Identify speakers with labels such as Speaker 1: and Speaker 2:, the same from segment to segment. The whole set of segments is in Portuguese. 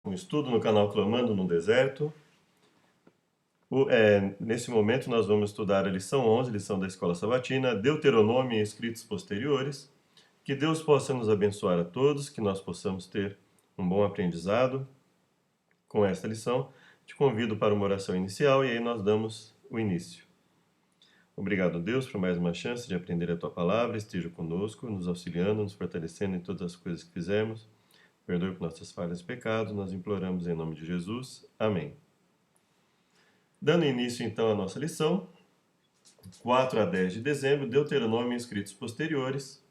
Speaker 1: Um estudo no canal Clamando no Deserto. Nesse momento nós vamos estudar a lição 11, lição da Escola Sabatina, Deuteronômio e escritos posteriores. Que Deus possa nos abençoar a todos, que nós possamos ter um bom aprendizado com esta lição. Te convido para uma oração inicial e aí nós damos o início. Obrigado, Deus, por mais uma chance de aprender a Tua Palavra. Esteja conosco, nos auxiliando, nos fortalecendo em todas as coisas que fizemos. Perdoe por nossas falhas e pecados, nós imploramos em nome de Jesus. Amém. Dando início então à nossa lição, 4 a 10 de dezembro, Deuteronômio e escritos posteriores.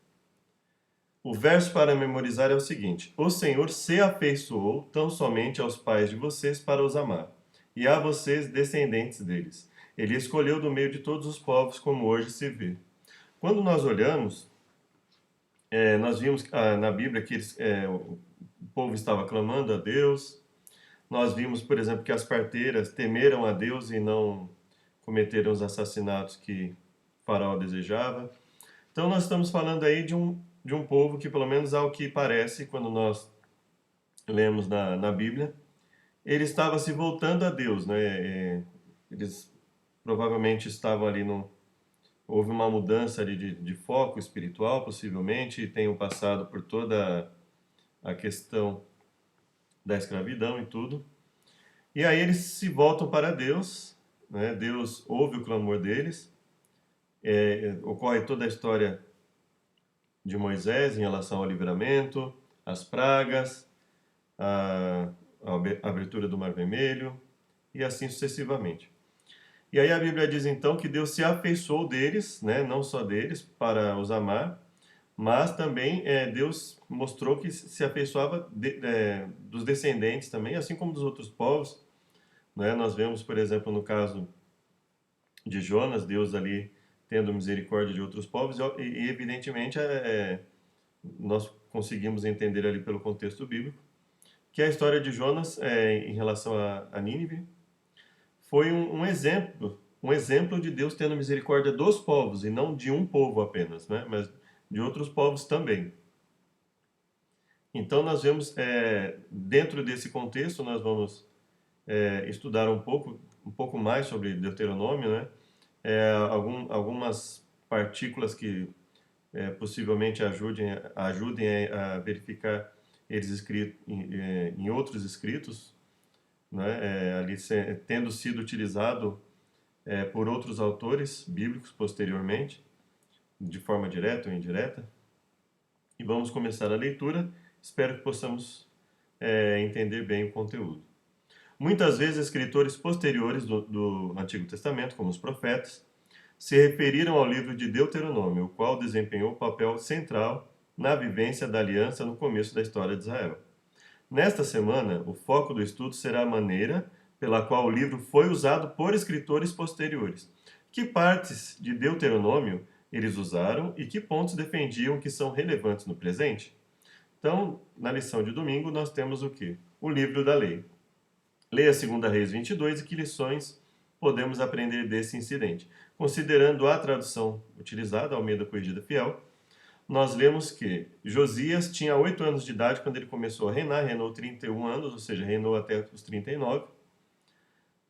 Speaker 1: O verso para memorizar é o seguinte: O Senhor se afeiçoou tão somente aos pais de vocês para os amar, e a vocês, descendentes deles. Ele escolheu do meio de todos os povos, como hoje se vê. Quando nós olhamos, nós vimos na Bíblia que o povo estava clamando a Deus. Nós vimos, por exemplo, que as parteiras temeram a Deus e não cometeram os assassinatos que Faraó desejava. Então nós estamos falando aí de um povo que, pelo menos ao que parece, quando nós lemos na Bíblia, ele estava se voltando a Deus, né? Eles provavelmente estavam ali houve uma mudança ali de foco espiritual, possivelmente, e tenham passado por toda a questão da escravidão e tudo. E aí eles se voltam para Deus, né? Deus ouve o clamor deles. Ocorre toda a história de Moisés em relação ao livramento, as pragas, a abertura do Mar Vermelho e assim sucessivamente. E aí a Bíblia diz então que Deus se afeiçoou deles, né? Não só deles, para os amar, mas também Deus mostrou que se afeiçoava dos descendentes também, assim como dos outros povos, né? Nós vemos, por exemplo, no caso de Jonas, Deus ali tendo misericórdia de outros povos, e evidentemente nós conseguimos entender ali pelo contexto bíblico que a história de Jonas em relação a Nínive foi um exemplo de Deus tendo misericórdia dos povos, e não de um povo apenas, né? Mas de outros povos também. Então nós vemos, dentro desse contexto, nós vamos estudar um pouco mais sobre Deuteronômio, né? Algumas partículas que possivelmente ajudem a verificar eles escritos em outros escritos, né? Ali tendo sido utilizado por outros autores bíblicos posteriormente, de forma direta ou indireta. E vamos começar a leitura. Espero que possamos entender bem o conteúdo. Muitas vezes, escritores posteriores do Antigo Testamento, como os profetas, se referiram ao livro de Deuteronômio, o qual desempenhou papel central na vivência da aliança no começo da história de Israel. Nesta semana, o foco do estudo será a maneira pela qual o livro foi usado por escritores posteriores. Que partes de Deuteronômio eles usaram e que pontos defendiam que são relevantes no presente? Então, na lição de domingo, nós temos o quê? O livro da lei. Leia 2 Reis 22 e que lições podemos aprender desse incidente. Considerando a tradução utilizada, Almeida Corrigida Fiel, nós lemos que Josias tinha 8 anos de idade quando ele começou a reinar, reinou 31 anos, ou seja, reinou até os 39.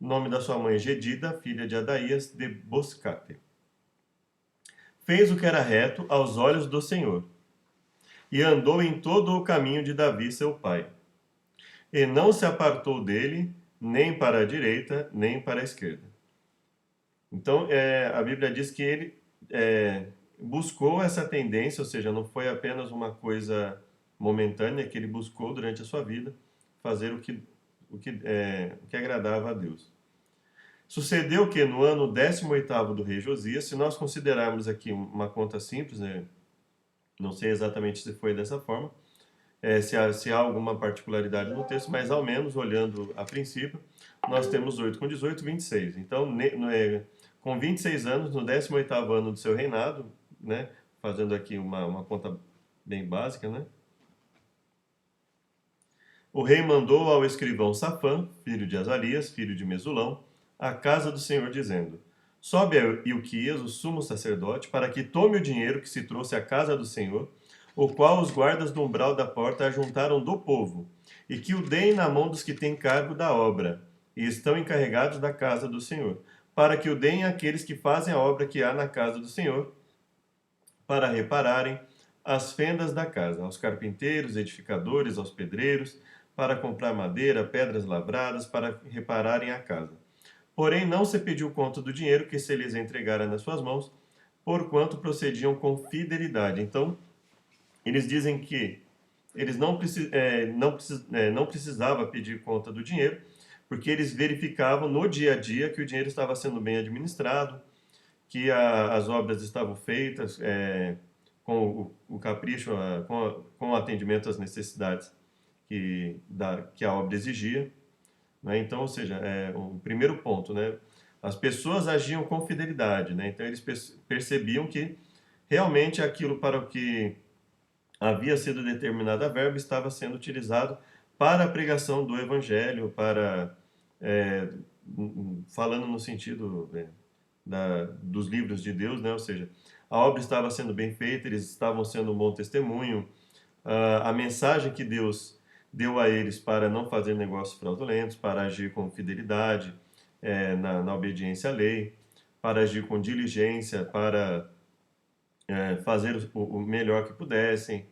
Speaker 1: O nome da sua mãe Gedida, filha de Adaías de Boscate. Fez o que era reto aos olhos do Senhor, e andou em todo o caminho de Davi, seu pai. E não se apartou dele, nem para a direita, nem para a esquerda. Então, a Bíblia diz que ele buscou essa tendência, ou seja, não foi apenas uma coisa momentânea, que ele buscou durante a sua vida fazer o que agradava a Deus. Sucedeu que no ano 18º do rei Josias, se nós considerarmos aqui uma conta simples, né, não sei exatamente se foi dessa forma, se há alguma particularidade no texto, mas ao menos, olhando a princípio, nós temos 8 com 18, 26. Então, com 26 anos, no 18º ano do seu reinado, né, fazendo aqui uma conta bem básica, né, o rei mandou ao escrivão Safã, filho de Azarias, filho de Mesulão, à casa do Senhor, dizendo: Sobe a Ilquias, o sumo sacerdote, para que tome o dinheiro que se trouxe à casa do Senhor, o qual os guardas do umbral da porta ajuntaram do povo, e que o deem na mão dos que têm cargo da obra, e estão encarregados da casa do Senhor, para que o deem àqueles que fazem a obra que há na casa do Senhor, para repararem as fendas da casa, aos carpinteiros, edificadores, aos pedreiros, para comprar madeira, pedras lavradas, para repararem a casa. Porém, não se pediu conta do dinheiro que se lhes entregara nas suas mãos, porquanto procediam com fidelidade. Então, eles dizem que eles não precisava pedir conta do dinheiro, porque eles verificavam no dia a dia que o dinheiro estava sendo bem administrado, que as obras estavam feitas com o capricho, com o atendimento às necessidades que a obra exigia. Né? Então, ou seja, o primeiro ponto, né? As pessoas agiam com fidelidade, né? Então eles percebiam que realmente aquilo para o que havia sido determinada a verba estava sendo utilizado para a pregação do evangelho, é, falando no sentido dos livros de Deus, né? Ou seja, a obra estava sendo bem feita, eles estavam sendo um bom testemunho, a mensagem que Deus deu a eles para não fazer negócios fraudulentos, para agir com fidelidade na obediência à lei, para agir com diligência, para fazer o melhor que pudessem,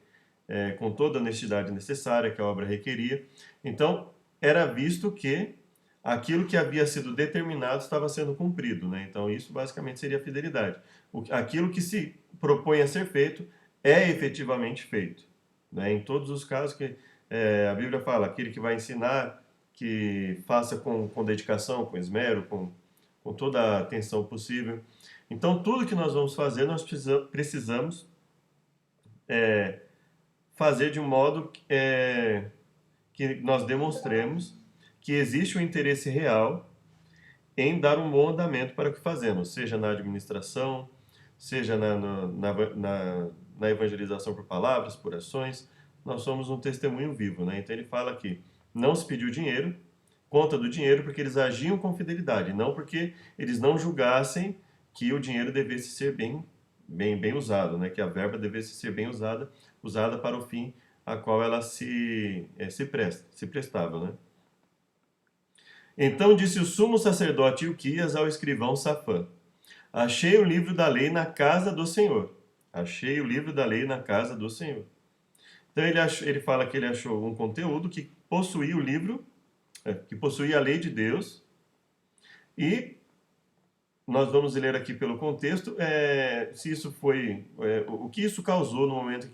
Speaker 1: com toda a honestidade necessária que a obra requeria. Então, era visto que aquilo que havia sido determinado estava sendo cumprido, né? Então, isso basicamente seria a fidelidade. Aquilo que se propõe a ser feito é efetivamente feito, né? Em todos os casos que a Bíblia fala, aquele que vai ensinar, que faça com dedicação, com esmero, com toda a atenção possível. Então, tudo que nós vamos fazer, nós precisamos fazer de um modo que nós demonstremos que existe um interesse real em dar um bom andamento para o que fazemos, seja na administração, seja na evangelização por palavras, por ações. Nós somos um testemunho vivo, né? Então ele fala aqui, não se pediu dinheiro, conta do dinheiro, porque eles agiam com fidelidade, não porque eles não julgassem que o dinheiro devesse ser bem usado, né? Que a verba devesse ser bem usada para o fim a qual ela se prestava, né? Então disse o sumo sacerdote Ilquias ao escrivão Safã: achei o livro da lei na casa do Senhor. Achei o livro da lei na casa do Senhor. Então ele fala que ele achou um conteúdo que possuía o livro, que possuía a lei de Deus, e nós vamos ler aqui pelo contexto se isso foi o que isso causou no momento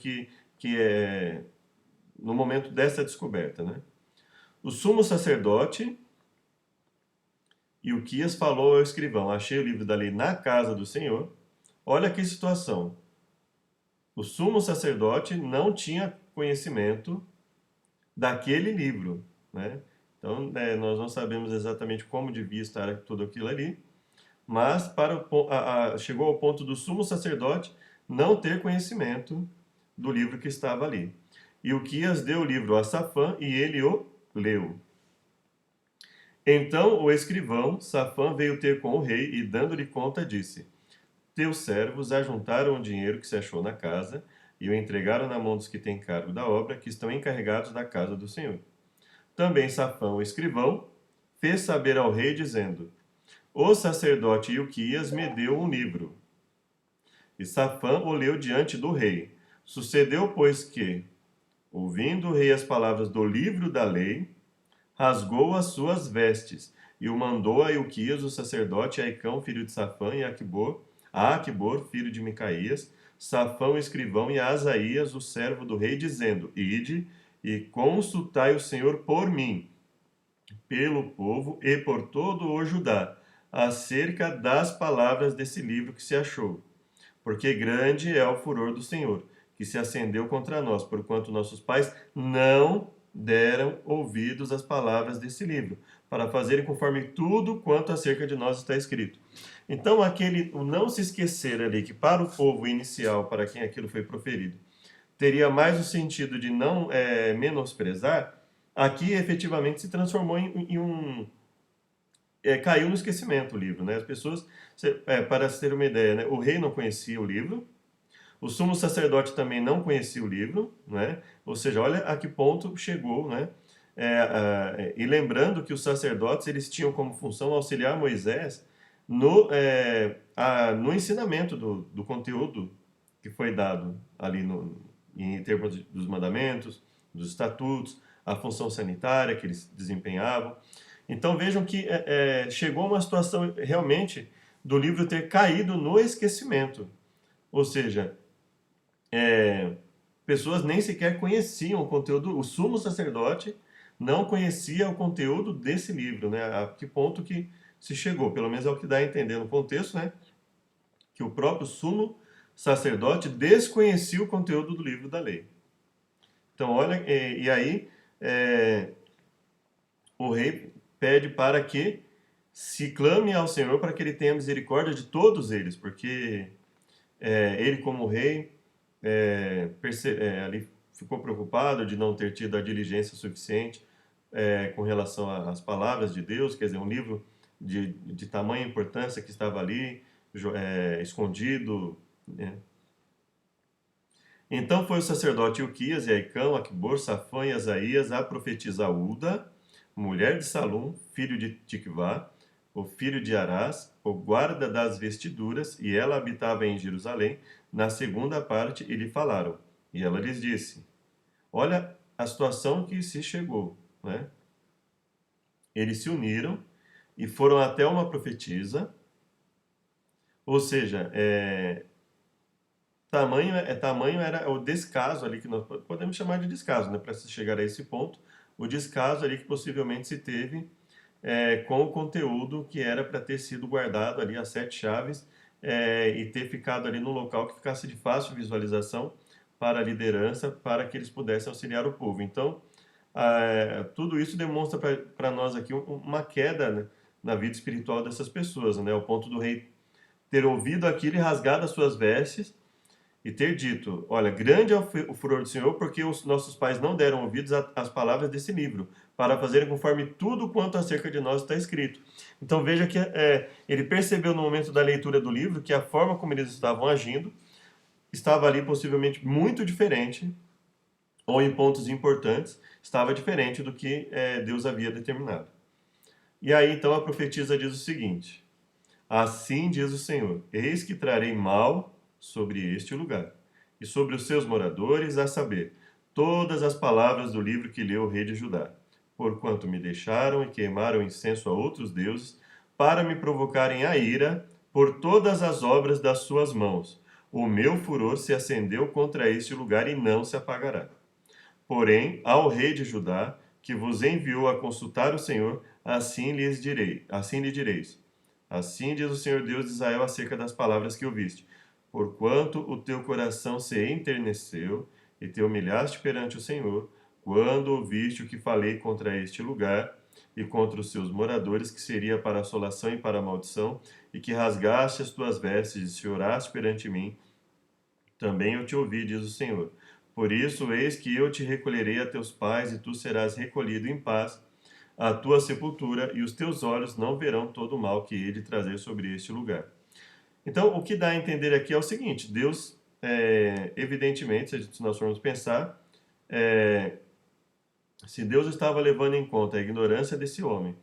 Speaker 1: no momento dessa descoberta, né? O sumo sacerdote Ilquias falou ao escrivão: achei o livro da lei na casa do Senhor. Olha que situação. O sumo sacerdote não tinha conhecimento daquele livro, né? Então, nós não sabemos exatamente como devia estar tudo aquilo ali, mas chegou ao ponto do sumo sacerdote não ter conhecimento do livro que estava ali. E Ilquias deu o livro a Safã e ele o leu. Então o escrivão Safã veio ter com o rei e, dando-lhe conta, disse: teus servos ajuntaram o dinheiro que se achou na casa e o entregaram na mão dos que têm cargo da obra, que estão encarregados da casa do Senhor. Também Safã, o escrivão, fez saber ao rei, dizendo: o sacerdote Ilquias me deu um livro. E Safã o leu diante do rei. Sucedeu, pois, que, ouvindo o rei as palavras do livro da lei, rasgou as suas vestes e o mandou a Ilquias, o sacerdote, a Aicão, filho de Safã, e a Aquibor, filho de Micaías, Safã, o escrivão, e a Asaías, o servo do rei, dizendo: ide e consultai o Senhor por mim, pelo povo e por todo o Judá, acerca das palavras desse livro que se achou. Porque grande é o furor do Senhor, que se acendeu contra nós, porquanto nossos pais não deram ouvidos às palavras desse livro, para fazerem conforme tudo quanto acerca de nós está escrito. Então, o não se esquecer ali que para o povo inicial, para quem aquilo foi proferido, teria mais o sentido de não menosprezar, aqui efetivamente se transformou em um... caiu no esquecimento o livro, né? As pessoas, para se ter uma ideia, né? O rei não conhecia o livro, O sumo sacerdote também não conhecia o livro, né? Ou seja, olha a que ponto chegou, né? E lembrando que os sacerdotes eles tinham como função auxiliar Moisés no ensinamento do conteúdo que foi dado ali em termos dos mandamentos, dos estatutos, a função sanitária que eles desempenhavam. Então vejam que chegou a uma situação realmente do livro ter caído no esquecimento. Ou seja, pessoas nem sequer conheciam o conteúdo, o sumo sacerdote não conhecia o conteúdo desse livro, né? A que ponto que se chegou, pelo menos é o que dá a entender no contexto, né? Que o próprio sumo sacerdote desconhecia o conteúdo do livro da lei. Então, olha, e aí o rei pede para que se clame ao Senhor para que ele tenha misericórdia de todos eles, porque ele, como rei, ali ficou preocupado de não ter tido a diligência suficiente com relação às palavras de Deus, quer dizer, um livro de tamanha importância que estava ali, escondido, né? Então foi o sacerdote Ilquias, e Aicão, Aquibor, Safã e Asaías, a profetisa Ulda, mulher de Salum, filho de Tikvá, o filho de Arás, o guarda das vestiduras, e ela habitava em Jerusalém, na segunda parte, e lhe falaram. E ela lhes disse, olha a situação que se chegou, né? Eles se uniram e foram até uma profetisa, ou seja, tamanho era o descaso ali, que nós podemos chamar de descaso, né, para se chegar a esse ponto, o descaso ali que possivelmente se teve com o conteúdo que era para ter sido guardado ali, as 7 chaves, e ter ficado ali num local que ficasse de fácil visualização para a liderança, para que eles pudessem auxiliar o povo. Então, tudo isso demonstra para nós aqui uma queda, né, na vida espiritual dessas pessoas, né, ao ponto do rei ter ouvido aquilo e rasgado as suas vestes, e ter dito, olha, grande é o furor do Senhor, porque os nossos pais não deram ouvidos às palavras desse livro, para fazerem conforme tudo quanto acerca de nós está escrito. Então veja que ele percebeu no momento da leitura do livro que a forma como eles estavam agindo estava ali possivelmente muito diferente, ou em pontos importantes, estava diferente do que Deus havia determinado. E aí então a profetisa diz o seguinte, assim diz o Senhor, eis que trarei mal sobre este lugar, e sobre os seus moradores, a saber, todas as palavras do livro que leu o rei de Judá, porquanto me deixaram e queimaram incenso a outros deuses, para me provocarem a ira por todas as obras das suas mãos. O meu furor se acendeu contra este lugar e não se apagará. Porém, ao rei de Judá, que vos enviou a consultar o Senhor, assim lhe direis. Assim diz o Senhor Deus de Israel acerca das palavras que ouviste. Porquanto o teu coração se enterneceu e te humilhaste perante o Senhor, quando ouviste o que falei contra este lugar e contra os seus moradores, que seria para assolação e para maldição, e que rasgaste as tuas vestes e choraste perante mim, também eu te ouvi, diz o Senhor. Por isso, eis que eu te recolherei a teus pais, e tu serás recolhido em paz à tua sepultura, e os teus olhos não verão todo o mal que hei de trazer sobre este lugar. Então, o que dá a entender aqui é o seguinte: Deus, evidentemente, se nós formos pensar, se Deus estava levando em conta a ignorância desse homem,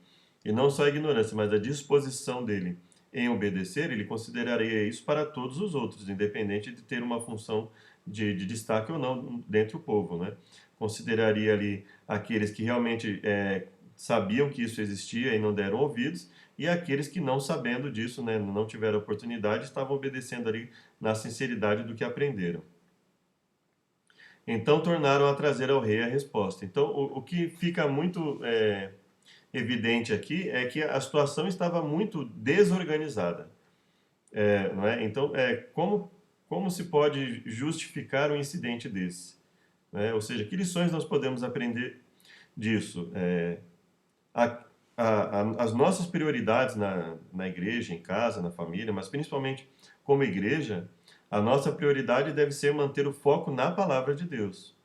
Speaker 1: e não só a ignorância, mas a disposição dele em obedecer, ele consideraria isso para todos os outros, independente de ter uma função de destaque ou não dentro do povo, né? Consideraria ali aqueles que realmente sabiam que isso existia e não deram ouvidos, e aqueles que não sabendo disso, né, não tiveram oportunidade, estavam obedecendo ali na sinceridade do que aprenderam. Então tornaram a trazer ao rei a resposta. Então o que fica muito evidente aqui é que a situação estava muito desorganizada, não é? Então como se pode justificar um incidente desse? Né? Ou seja, que lições nós podemos aprender disso? A, as nossas prioridades na igreja, em casa, na família, mas principalmente como igreja, a nossa prioridade deve ser manter o foco na palavra de Deus.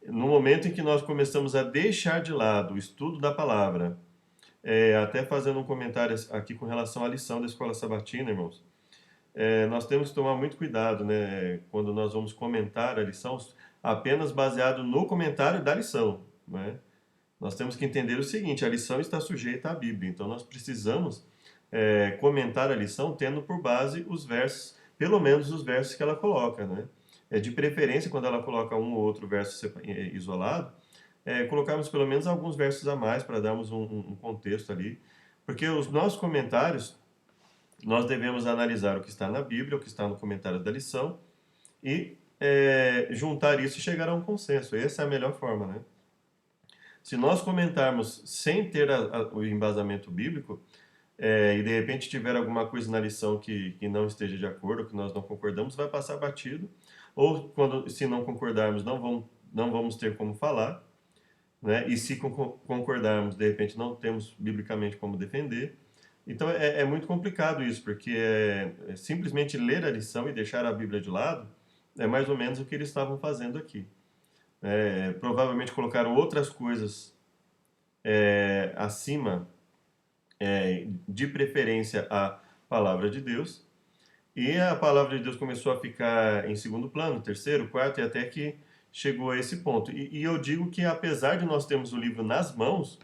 Speaker 1: No momento em que nós começamos a deixar de lado o estudo da palavra, até fazendo um comentário aqui com relação à lição da escola sabatina, irmãos, nós temos que tomar muito cuidado, né, quando nós vamos comentar a lição, apenas baseado no comentário da lição, né? Nós temos que entender o seguinte: a lição está sujeita à Bíblia, então nós precisamos comentar a lição tendo por base os versos, pelo menos os versos que ela coloca, né? De preferência, quando ela coloca um ou outro verso isolado, colocarmos pelo menos alguns versos a mais para darmos um contexto ali, porque os nossos comentários, nós devemos analisar o que está na Bíblia, o que está no comentário da lição e juntar isso e chegar a um consenso. Essa é a melhor forma, né? Se nós comentarmos sem ter o embasamento bíblico, e de repente tiver alguma coisa na lição que não esteja de acordo, que nós não concordamos, vai passar batido. Ou quando, se não concordarmos, não vamos ter como falar, né? E se concordarmos, de repente não temos biblicamente como defender. Então é muito complicado isso, porque simplesmente ler a lição e deixar a Bíblia de lado é mais ou menos o que eles estavam fazendo aqui. Provavelmente colocaram outras coisas acima, de preferência à palavra de Deus, e a palavra de Deus começou a ficar em segundo plano, terceiro, quarto, e até que chegou a esse ponto. E eu digo que apesar de nós termos o livro nas mãos,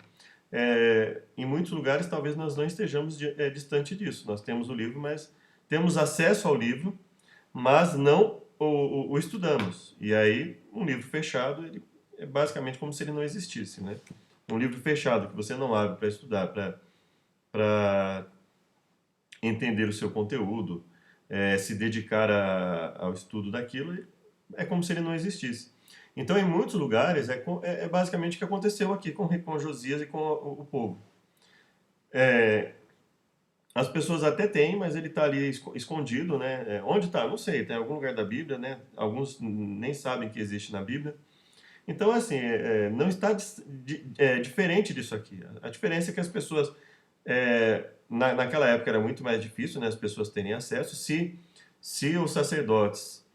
Speaker 1: em muitos lugares talvez nós não estejamos distante disso. Nós temos o livro, mas temos acesso ao livro, mas não o estudamos. E aí, um livro fechado, ele é basicamente como se ele não existisse, né? Um livro fechado que você não abre para estudar, para entender o seu conteúdo, se dedicar ao estudo daquilo, é como se ele não existisse. Então, em muitos lugares, é basicamente o que aconteceu aqui com Josias e com o povo. As pessoas até têm, mas ele está ali escondido, né? Onde está? Não sei, está em algum lugar da Bíblia, né? Alguns nem sabem que existe na Bíblia. Então, assim, não está diferente disso aqui. A diferença é que as pessoas, naquela época era muito mais difícil, né, as pessoas terem acesso. Se os sacerdotes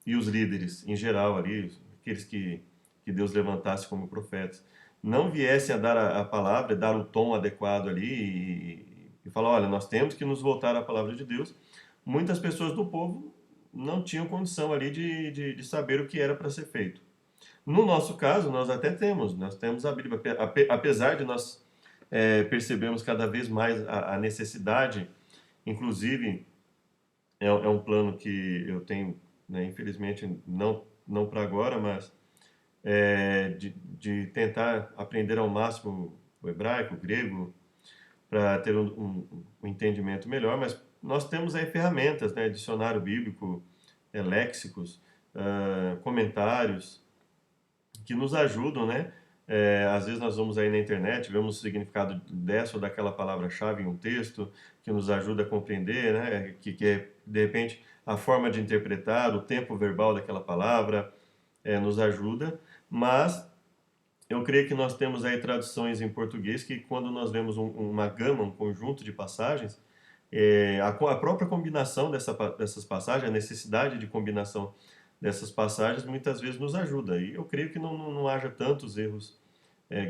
Speaker 1: e os líderes, em geral ali, aqueles que Deus levantasse como profetas, não viessem a dar a palavra, dar o tom adequado ali e falar, olha, nós temos que nos voltar à palavra de Deus, muitas pessoas do povo não tinham condição ali de saber o que era para ser feito. No nosso caso, nós temos a Bíblia, apesar de nós percebermos cada vez mais a necessidade, inclusive é um plano que eu tenho, né, infelizmente não para agora, mas de tentar aprender ao máximo o hebraico, o grego, para ter um entendimento melhor, mas nós temos aí ferramentas, né, dicionário bíblico, léxicos, comentários, que nos ajudam, né? Às vezes nós vamos aí na internet, vemos o significado dessa ou daquela palavra-chave em um texto, que nos ajuda a compreender, né? Que é, de repente, a forma de interpretar, o tempo verbal daquela palavra, nos ajuda, mas eu creio que nós temos aí traduções em português que quando nós vemos uma gama, um conjunto de passagens, a própria combinação dessas passagens, a necessidade de combinação dessas passagens muitas vezes nos ajuda. E eu creio que não haja tantos erros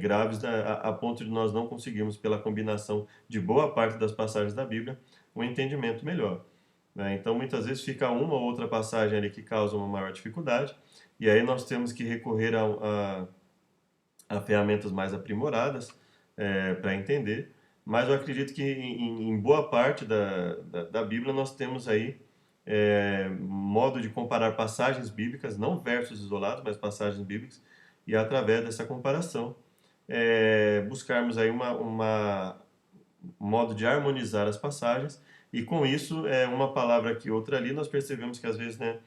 Speaker 1: graves a ponto de nós não conseguirmos, pela combinação de boa parte das passagens da Bíblia, um entendimento melhor, né? Então, muitas vezes fica uma ou outra passagem ali que causa uma maior dificuldade, e aí nós temos que recorrer a ferramentas mais aprimoradas para entender. Mas eu acredito que em boa parte da Bíblia nós temos aí modo de comparar passagens bíblicas, não versos isolados, mas passagens bíblicas, e através dessa comparação buscarmos aí um modo de harmonizar as passagens, e com isso, uma palavra aqui, outra ali, nós percebemos que às vezes, né,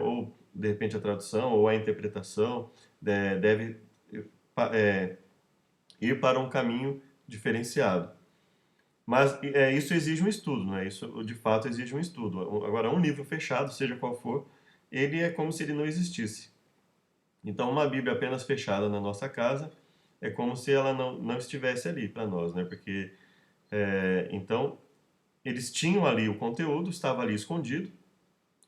Speaker 1: ou de repente a tradução ou a interpretação deve ir para um caminho diferenciado. Mas isso exige um estudo, né? Isso de fato exige um estudo. Agora, um livro fechado, seja qual for, ele é como se ele não existisse. Então, uma Bíblia apenas fechada na nossa casa é como se ela não estivesse ali para nós, né? Porque, então, eles tinham ali o conteúdo, estava ali escondido,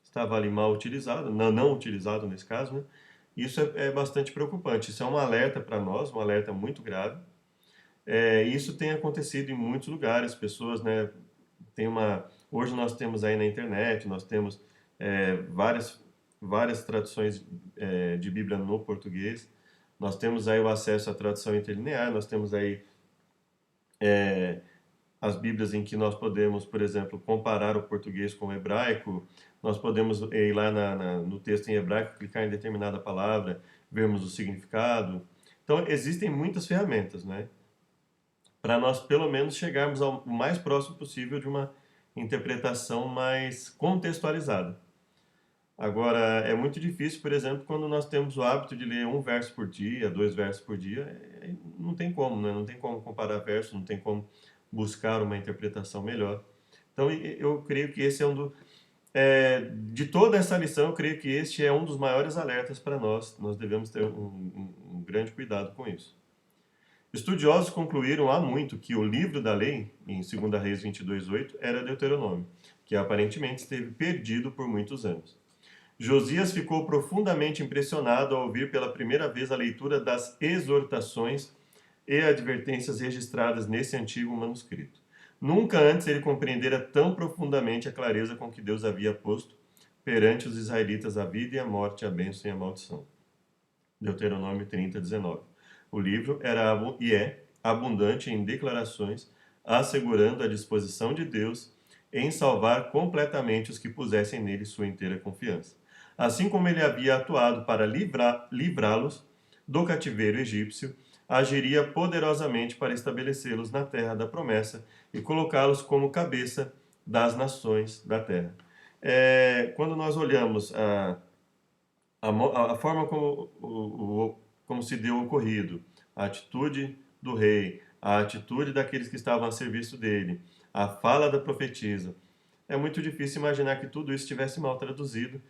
Speaker 1: estava ali mal utilizado, não utilizado nesse caso, né? Isso é bastante preocupante. Isso é um alerta para nós, um alerta muito grave. Isso tem acontecido em muitos lugares. Pessoas, né, têm Hoje nós temos aí na internet, nós temos várias traduções de Bíblia no português. Nós temos aí o acesso à tradução interlinear, nós temos aí as Bíblias em que nós podemos, por exemplo, comparar o português com o hebraico. Nós podemos ir lá no texto em hebraico, clicar em determinada palavra, vermos o significado. Então, existem muitas ferramentas, né? Para nós, pelo menos, chegarmos ao mais próximo possível de uma interpretação mais contextualizada. Agora, é muito difícil, por exemplo, quando nós temos o hábito de ler um verso por dia, dois versos por dia, não tem como, né? Não tem como comparar versos, não tem como buscar uma interpretação melhor. Então, eu creio que esse é de toda essa lição, eu creio que este é um dos maiores alertas para nós. Nós devemos ter um grande cuidado com isso. Estudiosos concluíram há muito que o livro da lei, em 2 Reis 22:8, era Deuteronômio, que aparentemente esteve perdido por muitos anos. Josias ficou profundamente impressionado ao ouvir pela primeira vez a leitura das exortações e advertências registradas nesse antigo manuscrito. Nunca antes ele compreendera tão profundamente a clareza com que Deus havia posto perante os israelitas a vida e a morte, a bênção e a maldição. Deuteronômio 30:19. O livro era e é abundante em declarações, assegurando a disposição de Deus em salvar completamente os que pusessem nele sua inteira confiança. Assim como ele havia atuado para livrá-los do cativeiro egípcio, agiria poderosamente para estabelecê-los na terra da promessa e colocá-los como cabeça das nações da terra. Quando nós olhamos a forma como se deu o ocorrido, a atitude do rei, a atitude daqueles que estavam a serviço dele, a fala da profetisa, é muito difícil imaginar que tudo isso estivesse mal traduzido.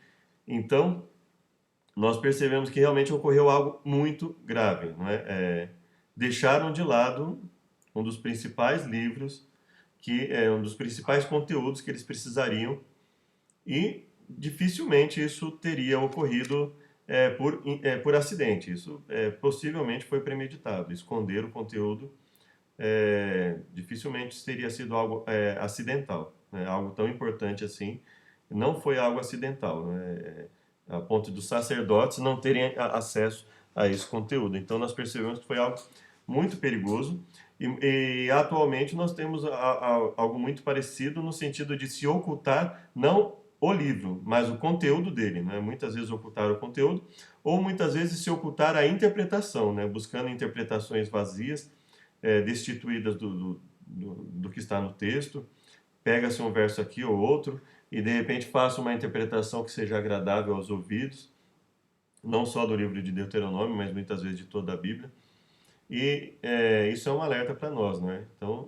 Speaker 1: Então, nós percebemos que realmente ocorreu algo muito grave. Não é? Deixaram de lado um dos principais livros, um dos principais conteúdos que eles precisariam, e dificilmente isso teria ocorrido por acidente. Isso possivelmente foi premeditado. Esconder o conteúdo dificilmente teria sido algo acidental. Né? Algo tão importante assim não foi algo acidental, né? A ponto dos sacerdotes não terem acesso a esse conteúdo. Então nós percebemos que foi algo muito perigoso e atualmente nós temos algo muito parecido no sentido de se ocultar não o livro, mas o conteúdo dele, né? Muitas vezes ocultar o conteúdo ou muitas vezes se ocultar a interpretação, né? Buscando interpretações vazias, destituídas do que está no texto. Pega-se um verso aqui ou outro e de repente faça uma interpretação que seja agradável aos ouvidos, não só do livro de Deuteronômio, mas muitas vezes de toda a Bíblia. E isso é um alerta para nós, né? Então,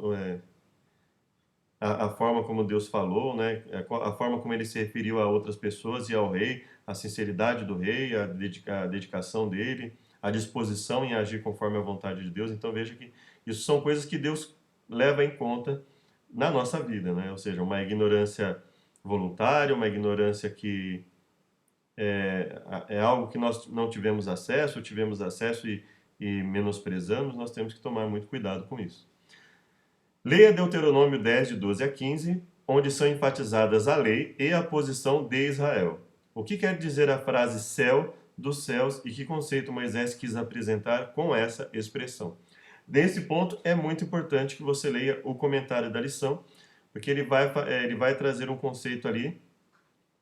Speaker 1: a forma como Deus falou, né? A forma como ele se referiu a outras pessoas e ao rei, a sinceridade do rei, a dedicação dele, a disposição em agir conforme a vontade de Deus. Então, veja que isso são coisas que Deus leva em conta na nossa vida, né? Ou seja, uma ignorância voluntária, uma ignorância que é algo que nós não tivemos acesso e menosprezamos, nós temos que tomar muito cuidado com isso. Leia Deuteronômio 10, de 12 a 15, onde são enfatizadas a lei e a posição de Israel. O que quer dizer a frase céu dos céus e que conceito Moisés quis apresentar com essa expressão? Nesse ponto, é muito importante que você leia o comentário da lição, porque ele vai trazer um conceito ali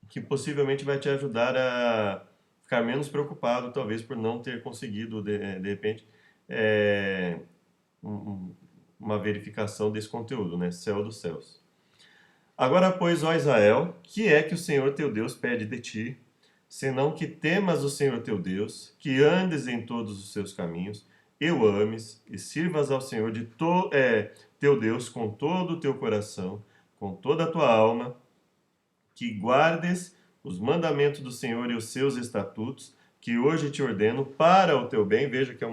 Speaker 1: que possivelmente vai te ajudar a ficar menos preocupado, talvez, por não ter conseguido, de repente, uma verificação desse conteúdo, né? Céu dos céus. Agora, pois, ó Israel, que é que o Senhor teu Deus pede de ti, senão que temas o Senhor teu Deus, que andes em todos os seus caminhos, e o ames, e sirvas ao Senhor teu Deus com todo o teu coração, com toda a tua alma, que guardes os mandamentos do Senhor e os seus estatutos, que hoje te ordeno para o teu bem. Veja que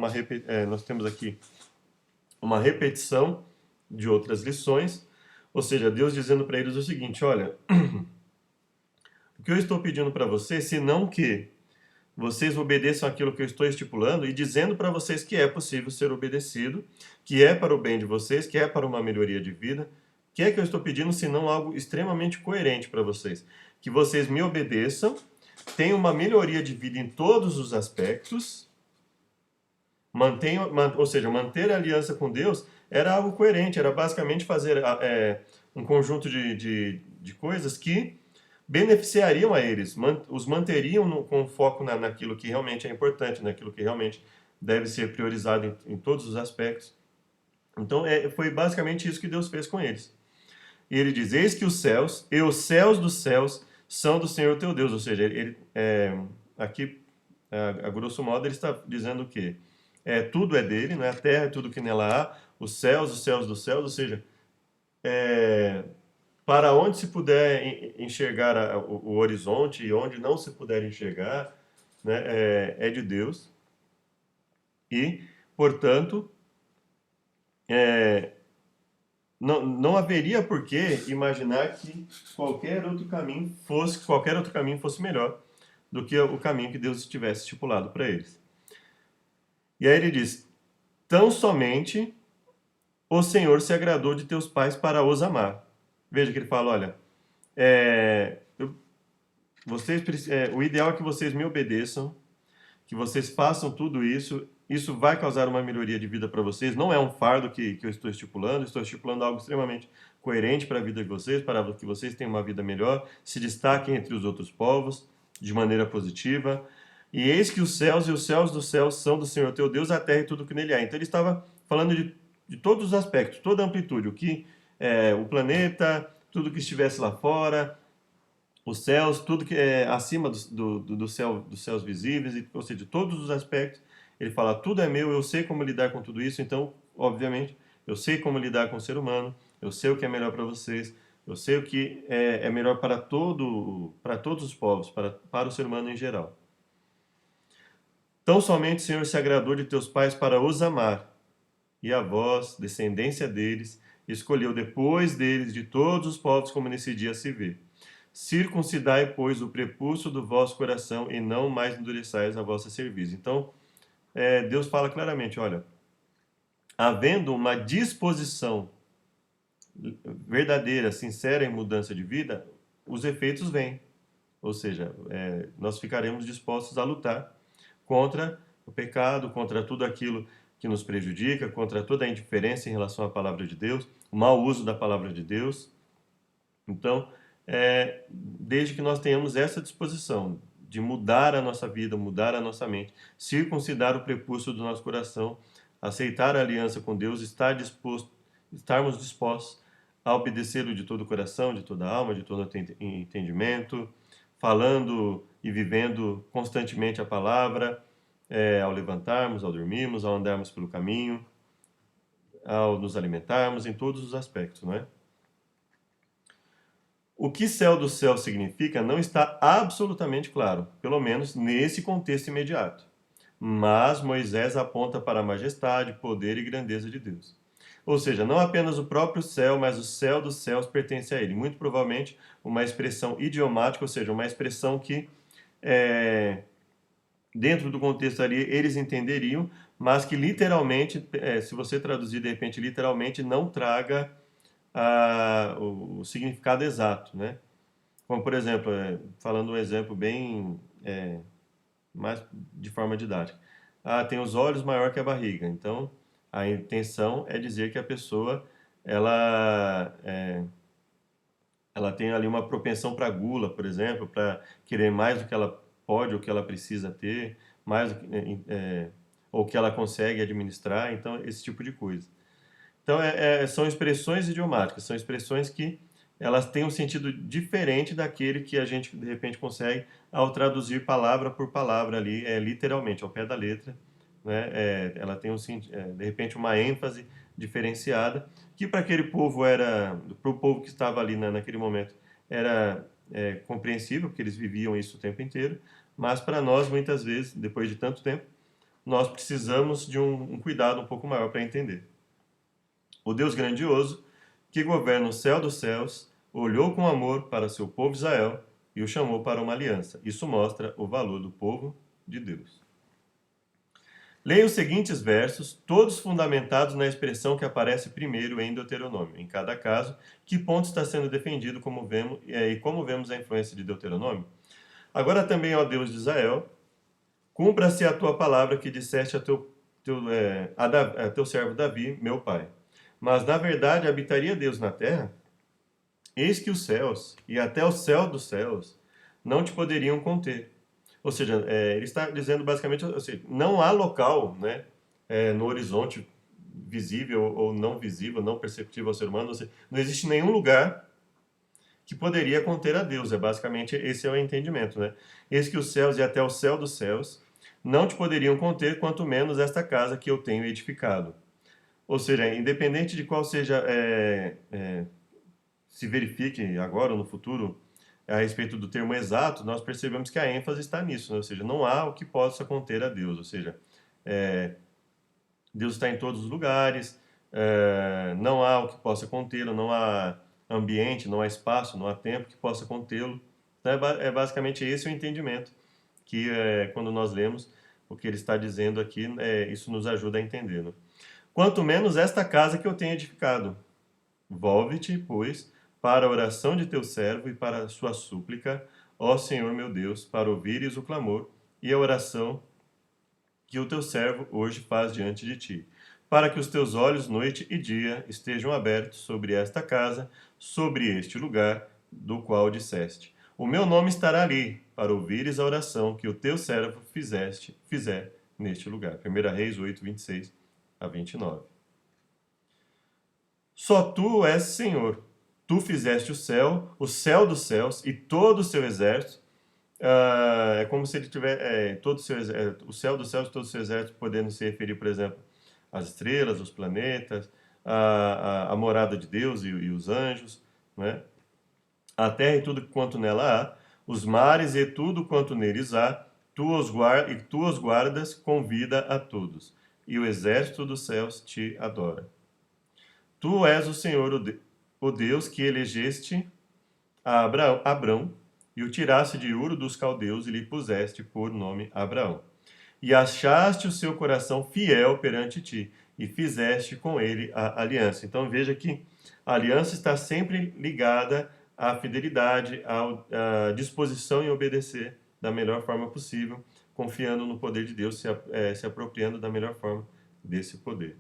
Speaker 1: nós temos aqui uma repetição de outras lições, ou seja, Deus dizendo para eles o seguinte: olha, o que eu estou pedindo para vocês, senão que vocês obedeçam aquilo que eu estou estipulando e dizendo para vocês que é possível ser obedecido, que é para o bem de vocês, que é para uma melhoria de vida, que é que eu estou pedindo, senão algo extremamente coerente para vocês? Que vocês me obedeçam, tenham uma melhoria de vida em todos os aspectos, ou seja, manter a aliança com Deus era algo coerente, era basicamente fazer um conjunto de coisas que beneficiariam a eles, os manteriam com foco naquilo que realmente é importante, naquilo que realmente deve ser priorizado em todos os aspectos. Então, foi basicamente isso que Deus fez com eles. E ele diz: Eis que os céus e os céus dos céus são do Senhor teu Deus. Ou seja, aqui, a grosso modo, ele está dizendo o quê? Tudo é dele, né? A terra é tudo que nela há, os céus dos céus, ou seja, para onde se puder enxergar o horizonte e onde não se puder enxergar, né, é de Deus. E, portanto, não haveria por que imaginar que qualquer outro caminho fosse melhor do que o caminho que Deus tivesse estipulado para eles. E aí ele diz: tão somente o Senhor se agradou de teus pais para os amar. Veja que ele fala: olha, o ideal é que vocês me obedeçam, que vocês façam tudo isso. Isso vai causar uma melhoria de vida para vocês. Não é um fardo que eu estou estipulando algo extremamente coerente para a vida de vocês, para que vocês tenham uma vida melhor, se destaquem entre os outros povos de maneira positiva. E eis que os céus e os céus dos céus são do Senhor teu Deus, a terra e tudo que nele há. Então ele estava falando de todos os aspectos, toda a amplitude, o que o planeta, tudo que estivesse lá fora, os céus, tudo que é acima do céu, dos céus visíveis, ou seja, de todos os aspectos. Ele fala: tudo é meu, eu sei como lidar com tudo isso, então, obviamente, eu sei como lidar com o ser humano, eu sei o que é melhor para vocês, eu sei o que é melhor para todos os povos, para o ser humano em geral. Tão somente o Senhor se agradou de teus pais para os amar, e a vós, descendência deles, escolheu depois deles de todos os povos, como nesse dia se vê. Circuncidai, pois, o prepúcio do vosso coração, e não mais endureçais a vossa cerviz. Então, Deus fala claramente: olha, havendo uma disposição verdadeira, sincera em mudança de vida, os efeitos vêm. Ou seja, nós ficaremos dispostos a lutar contra o pecado, contra tudo aquilo que nos prejudica, contra toda a indiferença em relação à palavra de Deus, o mau uso da palavra de Deus. Então, desde que nós tenhamos essa disposição de mudar a nossa vida, mudar a nossa mente, circuncidar o prepúcio do nosso coração, aceitar a aliança com Deus, estarmos dispostos a obedecê-lo de todo o coração, de toda a alma, de todo o entendimento, falando e vivendo constantemente a palavra, ao levantarmos, ao dormirmos, ao andarmos pelo caminho, ao nos alimentarmos, em todos os aspectos, não é? O que céu do céu significa não está absolutamente claro, pelo menos nesse contexto imediato. Mas Moisés aponta para a majestade, poder e grandeza de Deus. Ou seja, não apenas o próprio céu, mas o céu dos céus pertence a ele. Muito provavelmente uma expressão idiomática, ou seja, uma expressão que, dentro do contexto ali, eles entenderiam, mas que literalmente, se você traduzir de repente literalmente, não traga o significado exato, né? Como, por exemplo, falando um exemplo bem mais de forma didática. Tem os olhos maior que a barriga. Então, a intenção é dizer que a pessoa ela tem ali uma propensão para gula, por exemplo, para querer mais do que ela pode ou que ela precisa ter, mais ou que ela consegue administrar. Então, esse tipo de coisa. Então, são expressões idiomáticas, são expressões que elas têm um sentido diferente daquele que a gente, de repente, consegue ao traduzir palavra por palavra ali, literalmente, ao pé da letra, né? Ela tem, de repente, uma ênfase diferenciada, que para aquele povo para o povo que estava ali naquele momento, era compreensível, porque eles viviam isso o tempo inteiro, mas para nós, muitas vezes, depois de tanto tempo, nós precisamos de um cuidado um pouco maior para entender. O Deus grandioso, que governa o céu dos céus, olhou com amor para seu povo Israel e o chamou para uma aliança. Isso mostra o valor do povo de Deus. Leia os seguintes versos, todos fundamentados na expressão que aparece primeiro em Deuteronômio. Em cada caso, que ponto está sendo defendido, como vemos, e como vemos a influência de Deuteronômio? Agora também, ó Deus de Israel, cumpra-se a tua palavra que disseste a teu servo Davi, meu pai. Mas, na verdade, habitaria Deus na terra? Eis que os céus, e até o céu dos céus, não te poderiam conter. Ou seja, ele está dizendo basicamente, ou seja, não há local, né, no horizonte visível ou não visível, não perceptível ao ser humano, ou seja, não existe nenhum lugar que poderia conter a Deus. É basicamente esse é o entendimento, né? Eis que os céus e até o céu dos céus não te poderiam conter, quanto menos esta casa que eu tenho edificado. Ou seja, independente de qual seja, se verifique agora ou no futuro a respeito do termo exato, nós percebemos que a ênfase está nisso, né? Ou seja, não há o que possa conter a Deus, ou seja, Deus está em todos os lugares, não há o que possa contê-lo, não há ambiente, não há espaço, não há tempo que possa contê-lo. Então, é basicamente esse o entendimento que, quando nós lemos o que ele está dizendo aqui, isso nos ajuda a entender. Né? Quanto menos esta casa que eu tenho edificado. Volve-te, pois, para a oração de teu servo e para a sua súplica, ó Senhor meu Deus, para ouvires o clamor e a oração que o teu servo hoje faz diante de ti, para que os teus olhos noite e dia estejam abertos sobre esta casa, sobre este lugar do qual disseste: o meu nome estará ali, para ouvires a oração que o teu servo fizer neste lugar. 1 Reis 8, 26 a 29. Só tu és Senhor. Tu fizeste o céu dos céus e todo o seu exército. É como se ele tiver todo o seu o céu dos céus e todo o seu exército, podendo se referir, por exemplo, às estrelas, os planetas, a morada de Deus e os anjos, né? A terra e tudo quanto nela há, os mares e tudo quanto neles há, tu os guardas com vida a todos, e o exército dos céus te adora. Tu és o Senhor, o Deus que elegeste a Abrão e o tiraste de Uro dos caldeus e lhe puseste por nome Abraão. E achaste o seu coração fiel perante ti e fizeste com ele a aliança. Então veja que a aliança está sempre ligada à fidelidade, à disposição em obedecer da melhor forma possível, confiando no poder de Deus, se apropriando da melhor forma desse poder.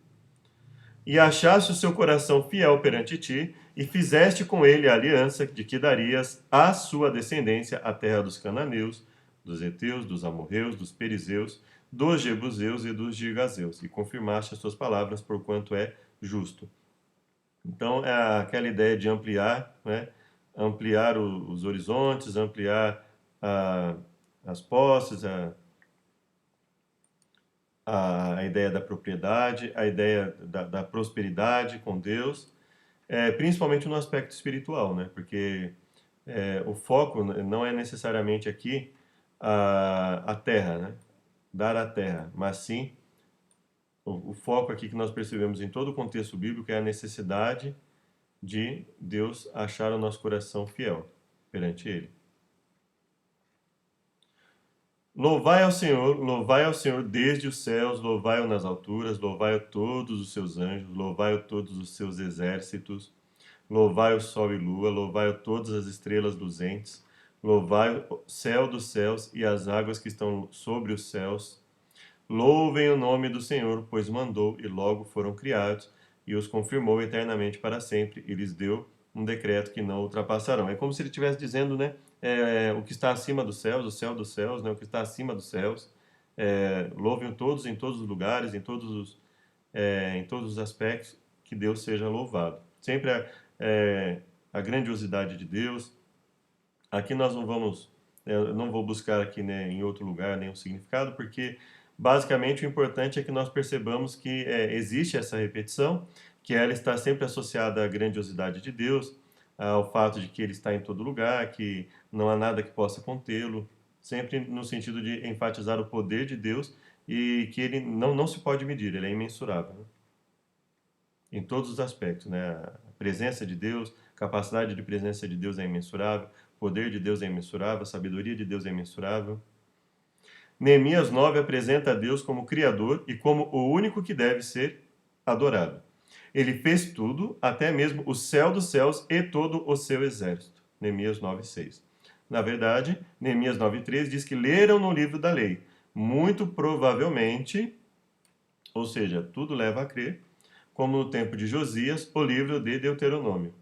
Speaker 1: E achaste o seu coração fiel perante ti, e fizeste com ele a aliança de que darias à sua descendência a terra dos cananeus, dos heteus, dos amorreus, dos perizeus, dos jebuseus e dos girgazeus, e confirmaste as suas palavras, porquanto é justo. Então, é aquela ideia de ampliar, né? Ampliar os horizontes, ampliar as posses, a ideia da propriedade, a ideia da prosperidade com Deus, principalmente no aspecto espiritual, né? Porque o foco não é necessariamente aqui a terra, né? Dar a terra, mas sim o foco aqui que nós percebemos em todo o contexto bíblico é a necessidade de Deus achar o nosso coração fiel perante Ele. Louvai ao Senhor desde os céus, louvai-o nas alturas, louvai-o todos os seus anjos, louvai-o todos os seus exércitos, louvai o sol e lua, louvai-o todas as estrelas luzentes, louvai o céu dos céus e as águas que estão sobre os céus. Louvem o nome do Senhor, pois mandou e logo foram criados, e os confirmou eternamente para sempre, e lhes deu um decreto que não ultrapassarão. É como se ele estivesse dizendo, né, o que está acima dos céus, o céu dos céus, né, o que está acima dos céus. Louvem todos em todos os lugares, em todos os aspectos, que Deus seja louvado. Sempre a grandiosidade de Deus. Aqui nós não vamos, eu não vou buscar aqui, né, em outro lugar nenhum significado, porque basicamente o importante é que nós percebamos que existe essa repetição, que ela está sempre associada à grandiosidade de Deus, ao fato de que Ele está em todo lugar, que não há nada que possa contê-lo, sempre no sentido de enfatizar o poder de Deus e que Ele não se pode medir, Ele é imensurável, né? Em todos os aspectos, né? A presença de Deus, capacidade de presença de Deus é imensurável, o poder de Deus é imensurável, a sabedoria de Deus é imensurável. Neemias 9 apresenta a Deus como Criador e como o único que deve ser adorado. Ele fez tudo, até mesmo o céu dos céus e todo o seu exército. Neemias 9:6. Na verdade, Neemias 9:3 diz que leram no livro da lei. Muito provavelmente, ou seja, tudo leva a crer, como no tempo de Josias, o livro de Deuteronômio.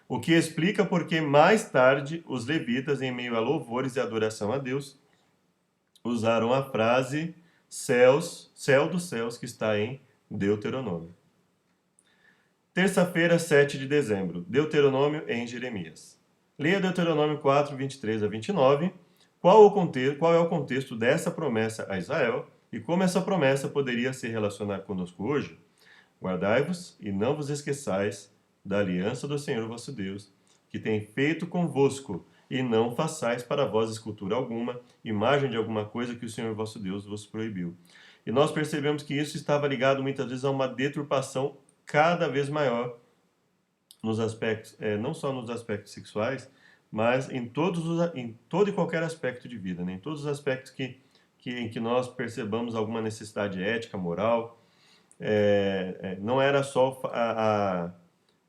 Speaker 1: O que explica porque mais tarde os levitas, em meio a louvores e adoração a Deus, usaram a frase céus, céu dos céus, que está em Deuteronômio. Terça-feira, 7 de dezembro, Deuteronômio em Jeremias. Leia Deuteronômio 4, 23 a 29. Qual é o contexto dessa promessa a Israel e como essa promessa poderia se relacionar conosco hoje? Guardai-vos e não vos esqueçais da aliança do Senhor vosso Deus, que tem feito convosco, e não façais para vós escultura alguma, imagem de alguma coisa que o Senhor vosso Deus vos proibiu. E nós percebemos que isso estava ligado muitas vezes a uma deturpação cada vez maior nos aspectos, não só nos aspectos sexuais, mas em todo e qualquer aspecto de vida, né? Em todos os aspectos em que nós percebamos alguma necessidade ética, moral. Não era só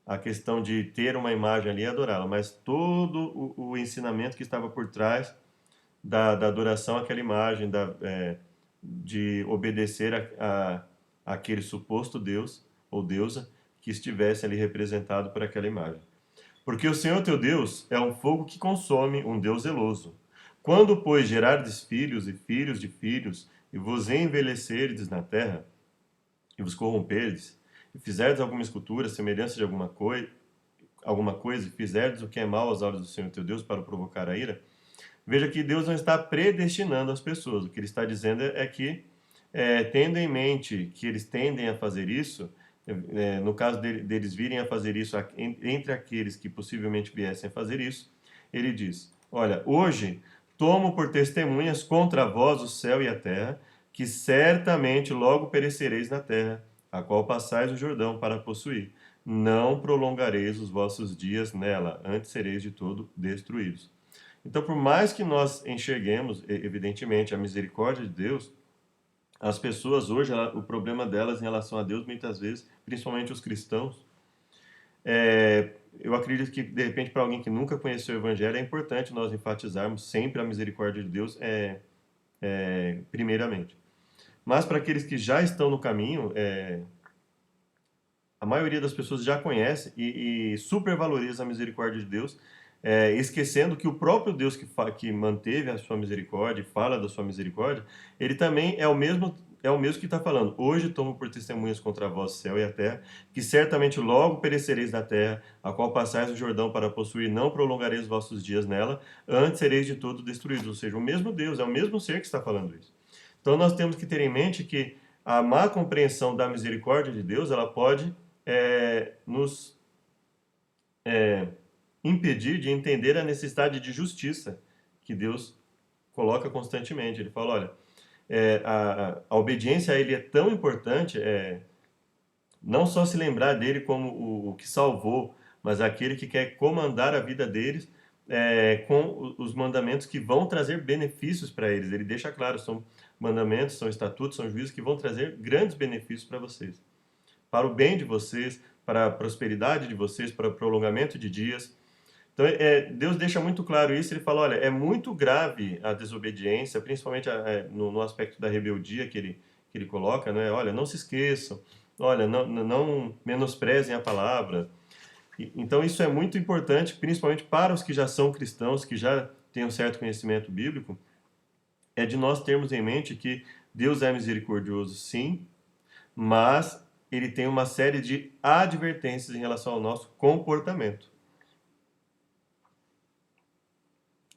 Speaker 1: a questão de ter uma imagem ali e adorá-la, mas todo o ensinamento que estava por trás da adoração àquela imagem, de obedecer a aquele suposto Deus ou deusa que estivesse ali representado por aquela imagem. Porque o Senhor teu Deus é um fogo que consome, um Deus zeloso. Quando, pois, gerardes filhos e filhos de filhos, e vos envelhecerdes na terra, e vos corromperdes, e fizerdes alguma escultura, semelhança de alguma coisa, e fizerdes o que é mal aos olhos do Senhor teu Deus para provocar a ira, veja que Deus não está predestinando as pessoas. O que ele está dizendo é que, tendo em mente que eles tendem a fazer isso, no caso deles virem a fazer isso entre aqueles que possivelmente viessem a fazer isso, ele diz: olha, hoje tomo por testemunhas contra vós o céu e a terra, que certamente logo perecereis na terra, a qual passais o Jordão para possuir. Não prolongareis os vossos dias nela, antes sereis de todo destruídos. Então, por mais que nós enxerguemos, evidentemente, a misericórdia de Deus, as pessoas hoje, o problema delas em relação a Deus, muitas vezes, principalmente os cristãos, eu acredito que, de repente, para alguém que nunca conheceu o Evangelho, é importante nós enfatizarmos sempre a misericórdia de Deus, primeiramente. Mas para aqueles que já estão no caminho, a maioria das pessoas já conhece e supervaloriza a misericórdia de Deus, esquecendo que o próprio Deus que manteve a sua misericórdia, fala da sua misericórdia, ele também é o mesmo que está falando: hoje tomo por testemunhas contra vós o céu e a terra, que certamente logo perecereis da terra, a qual passais o Jordão para possuir, não prolongareis os vossos dias nela, antes sereis de todo destruídos. Ou seja, o mesmo Deus, é o mesmo ser que está falando isso. Então nós temos que ter em mente que a má compreensão da misericórdia de Deus, ela pode nos impedir de entender a necessidade de justiça que Deus coloca constantemente. Ele fala: olha, a obediência a Ele é tão importante, não só se lembrar dele como o que salvou, mas aquele que quer comandar a vida deles com os mandamentos que vão trazer benefícios para eles. Ele deixa claro: são mandamentos, são estatutos, são juízos que vão trazer grandes benefícios para vocês, para o bem de vocês, para a prosperidade de vocês, para o prolongamento de dias. Então, Deus deixa muito claro isso. Ele fala: olha, é muito grave a desobediência, principalmente no aspecto da rebeldia que ele coloca, né? Olha, não se esqueçam, olha, não menosprezem a palavra. Então, isso é muito importante, principalmente para os que já são cristãos, que já têm um certo conhecimento bíblico, é de nós termos em mente que Deus é misericordioso, sim, mas ele tem uma série de advertências em relação ao nosso comportamento.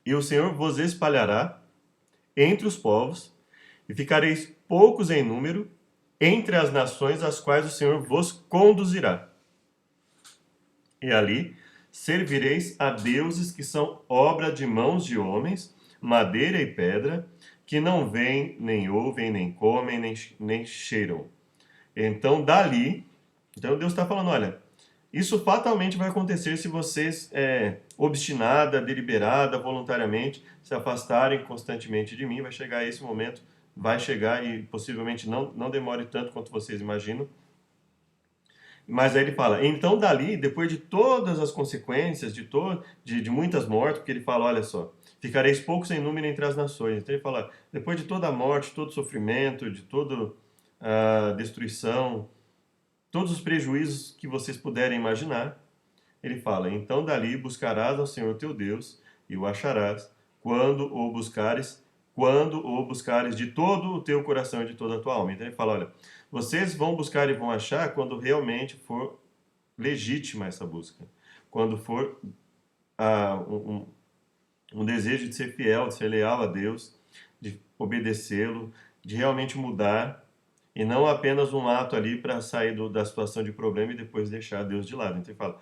Speaker 1: E o Senhor vos espalhará entre os povos, e ficareis poucos em número entre as nações às quais o Senhor vos conduzirá. E ali servireis a deuses que são obra de mãos de homens, madeira e pedra, que não veem, nem ouvem, nem comem, nem cheiram. Então, então Deus está falando: olha, isso fatalmente vai acontecer se vocês, obstinada, deliberada, voluntariamente, se afastarem constantemente de mim. Vai chegar esse momento vai chegar e possivelmente não demore tanto quanto vocês imaginam. Mas aí ele fala, então dali, depois de todas as consequências, de muitas mortes, porque ele fala, olha só, ficareis poucos em número entre as nações. Então ele fala, depois de toda a morte, todo sofrimento, de toda a destruição, todos os prejuízos que vocês puderem imaginar, ele fala, então dali buscarás ao Senhor teu Deus e o acharás quando o buscares de todo o teu coração e de toda a tua alma. Então ele fala, olha, vocês vão buscar e vão achar quando realmente for legítima essa busca. Quando for um desejo de ser fiel, de ser leal a Deus, de obedecê-lo, de realmente mudar, e não apenas um ato ali para sair da situação de problema e depois deixar Deus de lado. Então ele fala,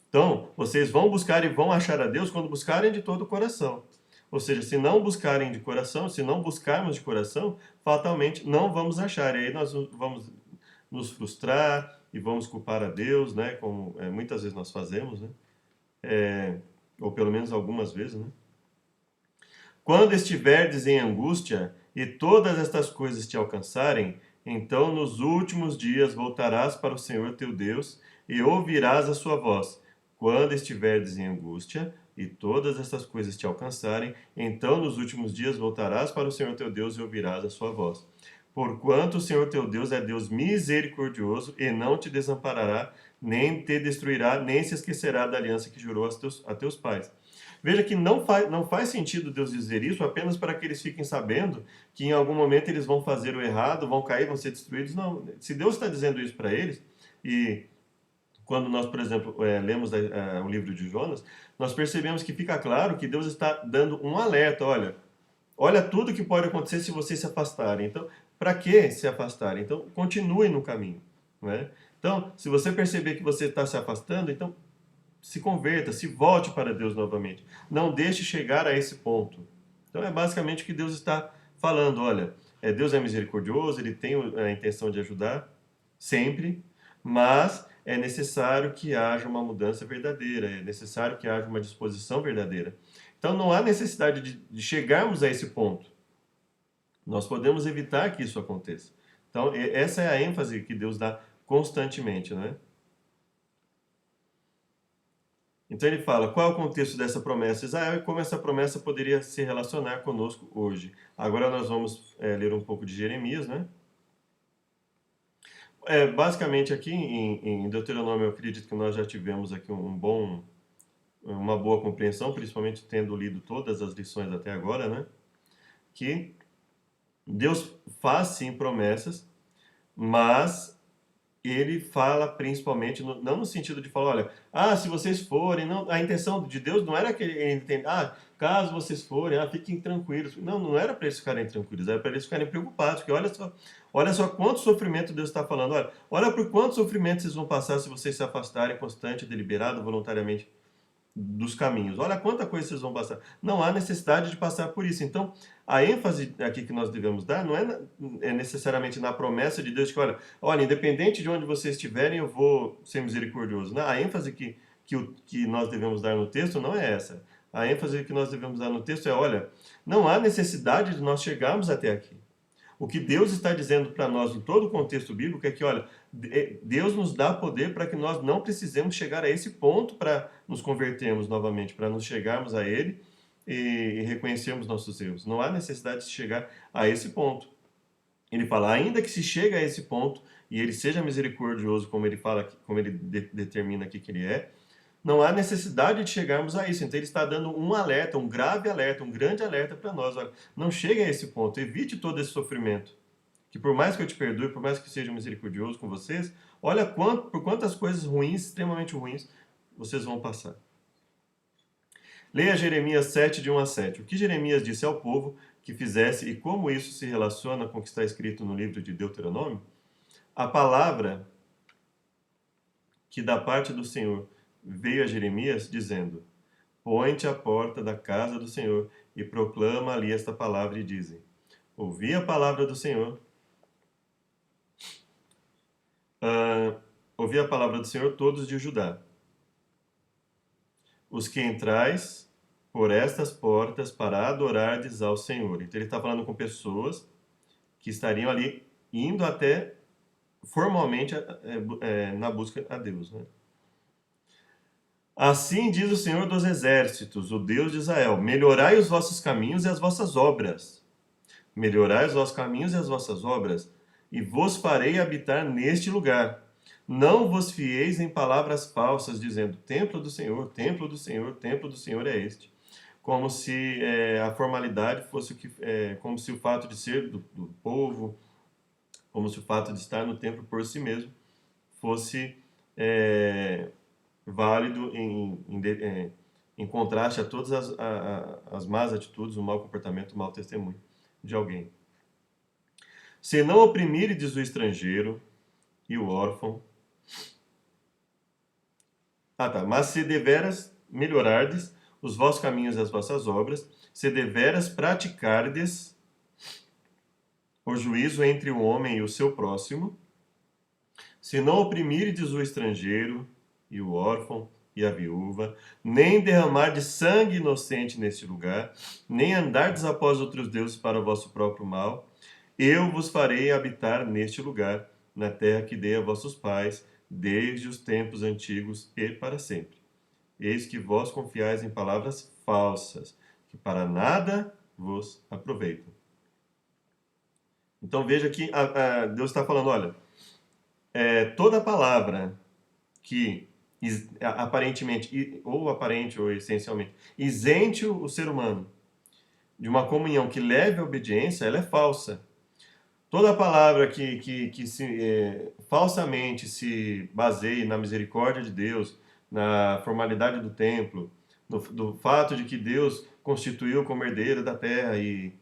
Speaker 1: então, vocês vão buscar e vão achar a Deus quando buscarem de todo o coração. Ou seja, se não buscarem de coração, se não buscarmos de coração, fatalmente não vamos achar. E aí nós vamos nos frustrar e vamos culpar a Deus, né? Como muitas vezes nós fazemos, né? Ou pelo menos algumas vezes, né? Quando estiverdes em angústia e todas estas coisas te alcançarem, então nos últimos dias voltarás para o Senhor teu Deus e ouvirás a sua voz. Quando estiverdes em angústia e todas estas coisas te alcançarem, então nos últimos dias voltarás para o Senhor teu Deus e ouvirás a sua voz. Porquanto o Senhor teu Deus é Deus misericordioso e não te desamparará, nem te destruirá, nem se esquecerá da aliança que jurou a teus pais. Veja que não faz sentido Deus dizer isso apenas para que eles fiquem sabendo que em algum momento eles vão fazer o errado, vão cair, vão ser destruídos. Não, se Deus está dizendo isso para eles, e quando nós, por exemplo, lemos o livro de Jonas, nós percebemos que fica claro que Deus está dando um alerta, olha tudo que pode acontecer se vocês se afastarem. Então, para que se afastarem? Então, continue no caminho. Não é? Então, se você perceber que você está se afastando, então se converta, se volte para Deus novamente. Não deixe chegar a esse ponto. Então é basicamente o que Deus está falando. Olha, Deus é misericordioso, Ele tem a intenção de ajudar, sempre, mas é necessário que haja uma mudança verdadeira, é necessário que haja uma disposição verdadeira. Então não há necessidade de chegarmos a esse ponto. Nós podemos evitar que isso aconteça. Então essa é a ênfase que Deus dá constantemente, não é? Então ele fala, qual é o contexto dessa promessa? Israel e como essa promessa poderia se relacionar conosco hoje. Agora nós vamos ler um pouco de Jeremias, né? Basicamente aqui em Deuteronômio eu acredito que nós já tivemos aqui uma boa compreensão, principalmente tendo lido todas as lições até agora, né? Que Deus faz sim promessas, mas ele fala principalmente, não no sentido de falar, olha, se vocês forem, não, a intenção de Deus não era que ele entenda, caso vocês forem, fiquem tranquilos. Não era para eles ficarem tranquilos, era para eles ficarem preocupados, porque olha só quanto sofrimento Deus está falando, olha por quanto sofrimento vocês vão passar se vocês se afastarem constante, deliberado, voluntariamente dos caminhos. Olha quanta coisa vocês vão passar. Não há necessidade de passar por isso. Então, a ênfase aqui que nós devemos dar não é necessariamente na promessa de Deus que, olha, independente de onde vocês estiverem, eu vou ser misericordioso. Não, a ênfase que nós devemos dar no texto não é essa. A ênfase que nós devemos dar no texto é, olha, não há necessidade de nós chegarmos até aqui. O que Deus está dizendo para nós em todo o contexto bíblico é que, olha, Deus nos dá poder para que nós não precisemos chegar a esse ponto para nos convertermos novamente, para nos chegarmos a Ele e reconhecermos nossos erros. Não há necessidade de chegar a esse ponto. Ele fala, ainda que se chegue a esse ponto e Ele seja misericordioso, como Ele fala, como Ele determina aqui que Ele é, não há necessidade de chegarmos a isso. Então ele está dando um alerta, um grave alerta, um grande alerta para nós. Olha, não chegue a esse ponto, evite todo esse sofrimento. Que por mais que eu te perdoe, por mais que seja misericordioso com vocês, olha por quantas coisas ruins, extremamente ruins, vocês vão passar. Leia Jeremias 7, de 1 a 7. O que Jeremias disse ao povo que fizesse e como isso se relaciona com o que está escrito no livro de Deuteronômio? A palavra que da parte do Senhor veio a Jeremias, dizendo, põe-te à porta da casa do Senhor e proclama ali esta palavra e dizem, ouvi a palavra do Senhor, ouvi a palavra do Senhor todos de Judá. Os que entrais por estas portas para adorardes ao Senhor. Então ele está falando com pessoas que estariam ali indo até formalmente na busca a Deus, né? Assim diz o Senhor dos Exércitos, o Deus de Israel: melhorai os vossos caminhos e as vossas obras. Melhorai os vossos caminhos e as vossas obras, e vos farei habitar neste lugar. Não vos fieis em palavras falsas, dizendo: templo do Senhor, templo do Senhor, templo do Senhor é este. Como se a formalidade fosse o que, como se o fato de ser do povo, como se o fato de estar no templo por si mesmo fosse válido em contraste a todas as más atitudes, o mau comportamento, o mau testemunho de alguém. Se não oprimirdes o estrangeiro e o órfão. Mas se deveras melhorardes os vossos caminhos e as vossas obras, se deveras praticardes o juízo entre o homem e o seu próximo, se não oprimirdes o estrangeiro e o órfão e a viúva, nem derramardes sangue inocente neste lugar, nem andardes após outros deuses para o vosso próprio mal, eu vos farei habitar neste lugar, na terra que dei a vossos pais, desde os tempos antigos e para sempre. Eis que vós confiais em palavras falsas, que para nada vos aproveitam. Então veja que Deus está falando, olha, toda palavra que aparentemente, ou aparente ou essencialmente, isente o ser humano de uma comunhão que leve à obediência, ela é falsa. Toda palavra que falsamente se baseie na misericórdia de Deus, na formalidade do templo, do fato de que Deus constituiu como herdeiro da terra e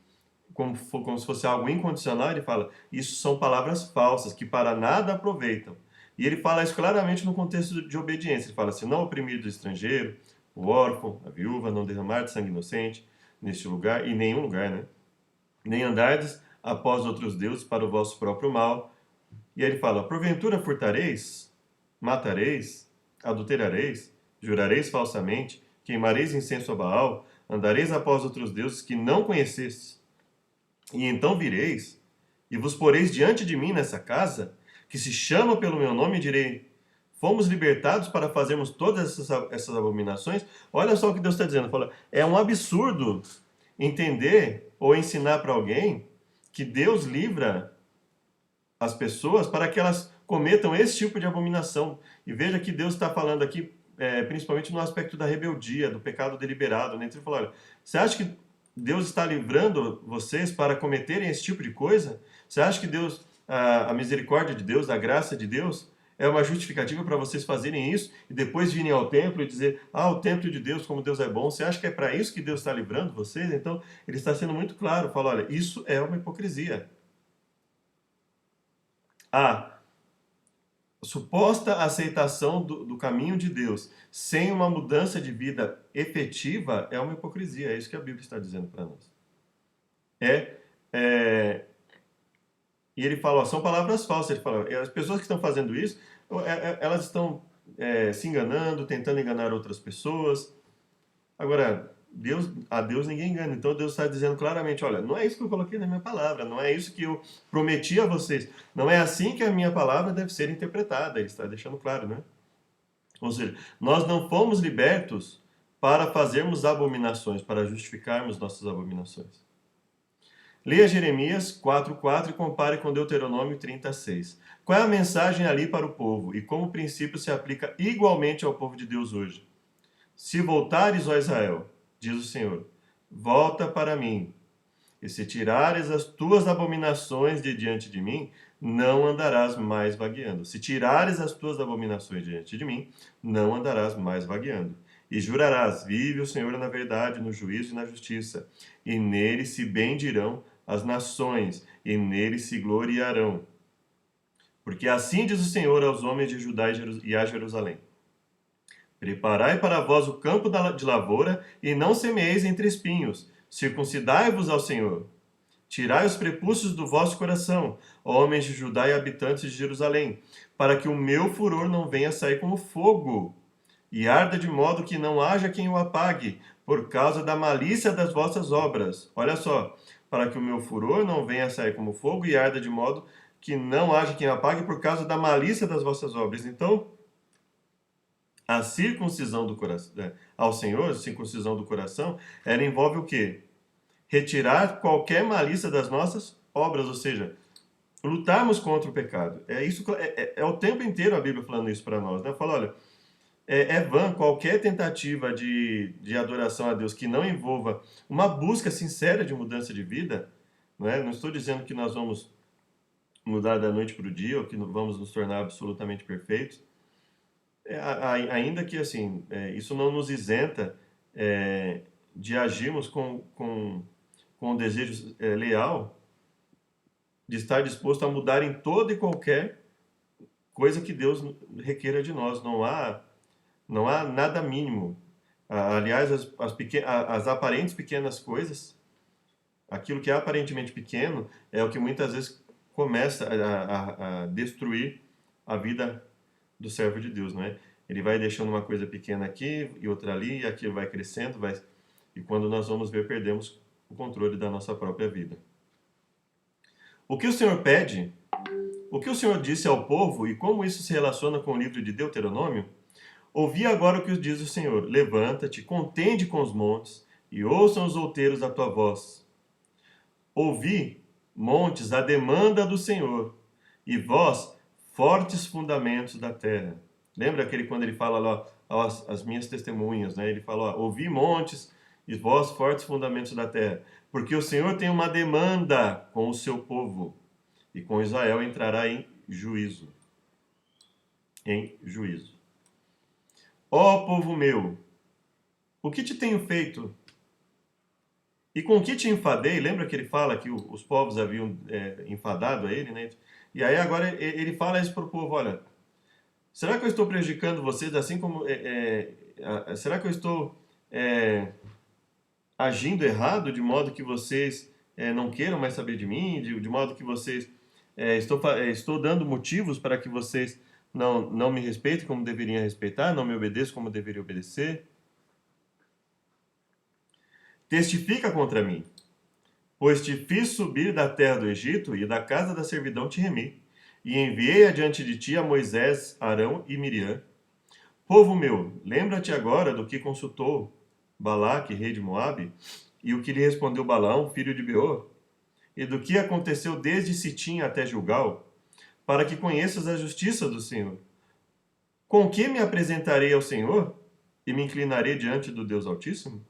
Speaker 1: como se fosse algo incondicional, ele fala, isso são palavras falsas, que para nada aproveitam. E ele fala isso claramente no contexto de obediência. Ele fala, se não oprimir do estrangeiro, o órfão, a viúva, não derramar de sangue inocente neste lugar, e nenhum lugar, né? Nem andardes após outros deuses para o vosso próprio mal. E aí ele fala, porventura furtareis, matareis, adulterareis, jurareis falsamente, queimareis incenso a Baal, andareis após outros deuses que não conhecestes. E então vireis, e vos poreis diante de mim nessa casa, que se chama pelo meu nome, e direi, fomos libertados para fazermos todas essas abominações. Olha só o que Deus está dizendo. Fala, é um absurdo entender ou ensinar para alguém que Deus livra as pessoas para que elas cometam esse tipo de abominação. E veja que Deus está falando aqui, principalmente no aspecto da rebeldia, do pecado deliberado. Né? Então ele fala, olha, você acha que Deus está livrando vocês para cometerem esse tipo de coisa? Você acha que Deus, a misericórdia de Deus, a graça de Deus, é uma justificativa para vocês fazerem isso e depois virem ao templo e dizer, o templo de Deus, como Deus é bom? Você acha que é para isso que Deus está livrando vocês? Então, ele está sendo muito claro, fala, olha, isso é uma hipocrisia. A suposta aceitação do caminho de Deus sem uma mudança de vida efetiva é uma hipocrisia. É isso que a Bíblia está dizendo para nós. E ele fala, são palavras falsas. Ele fala, as pessoas que estão fazendo isso, elas estão se enganando, tentando enganar outras pessoas. Agora, a Deus ninguém engana. Então Deus está dizendo claramente, olha, não é isso que eu coloquei na minha palavra, não é isso que eu prometi a vocês. Não é assim que a minha palavra deve ser interpretada. Ele está deixando claro, né? Ou seja, nós não fomos libertos para fazermos abominações, para justificarmos nossas abominações. Leia Jeremias 4:4 e compare com Deuteronômio 36. Qual é a mensagem ali para o povo e como o princípio se aplica igualmente ao povo de Deus hoje? Se voltares, ó Israel, diz o Senhor, volta para mim, e se tirares as tuas abominações de diante de mim, não andarás mais vagueando. Se tirares as tuas abominações diante de mim, não andarás mais vagueando. E jurarás, vive o Senhor na verdade, no juízo e na justiça, e nele se bendirão as nações, e nele se gloriarão. Porque assim diz o Senhor aos homens de Judá e a Jerusalém. Preparai para vós o campo de lavoura, e não semeeis entre espinhos. Circuncidai-vos ao Senhor. Tirai os prepúcios do vosso coração, homens de Judá e habitantes de Jerusalém, para que o meu furor não venha sair como fogo, e arda de modo que não haja quem o apague, por causa da malícia das vossas obras. Olha só, para que o meu furor não venha a sair como fogo e arda de modo que não haja quem apague por causa da malícia das vossas obras. Então, a circuncisão do coração, ao Senhor, a circuncisão do coração, ela envolve o quê? Retirar qualquer malícia das nossas obras, ou seja, lutarmos contra o pecado. É isso, é o tempo inteiro a Bíblia falando isso para nós, né? Fala, olha, é vã qualquer tentativa de adoração a Deus que não envolva uma busca sincera de mudança de vida, não é? Não estou dizendo que nós vamos mudar da noite para o dia ou que vamos nos tornar absolutamente perfeitos, ainda que assim isso não nos isenta de agirmos com um desejo leal de estar disposto a mudar em toda e qualquer coisa que Deus requeira de nós. Não há nada mínimo. Aliás, as aparentes pequenas coisas, aquilo que é aparentemente pequeno, é o que muitas vezes começa a destruir a vida do servo de Deus, não é? Ele vai deixando uma coisa pequena aqui e outra ali, e aquilo vai crescendo, e quando nós vamos ver, perdemos o controle da nossa própria vida. O que o Senhor pede, o que o Senhor disse ao povo e como isso se relaciona com o livro de Deuteronômio? Ouvi agora o que diz o Senhor: levanta-te, contende com os montes, e ouçam os outeiros a tua voz. Ouvi, montes, a demanda do Senhor, e vós, fortes fundamentos da terra. Lembra quando ele fala lá, as minhas testemunhas, né? Ele fala, ouvi, montes, e vós, fortes fundamentos da terra. Porque o Senhor tem uma demanda com o seu povo, e com Israel entrará em juízo. Em juízo. Ó povo meu, o que te tenho feito? E com que te enfadei? Lembra que ele fala que os povos haviam enfadado a ele, né? E aí agora ele fala isso para o povo, olha, será que eu estou prejudicando vocês assim como... será que eu estou agindo errado de modo que vocês não queiram mais saber de mim? De modo que vocês... estou dando motivos para que vocês não me respeitem como deveriam respeitar, não me obedeçam como deveriam obedecer? Testifica contra mim, pois te fiz subir da terra do Egito e da casa da servidão te remi, e enviei adiante de ti a Moisés, Arão e Miriam. Povo meu, lembra-te agora do que consultou Balaque, rei de Moabe, e o que lhe respondeu Balaão, filho de Beor, e do que aconteceu desde Sitim até Gilgal, para que conheças a justiça do Senhor. Com que me apresentarei ao Senhor e me inclinarei diante do Deus Altíssimo?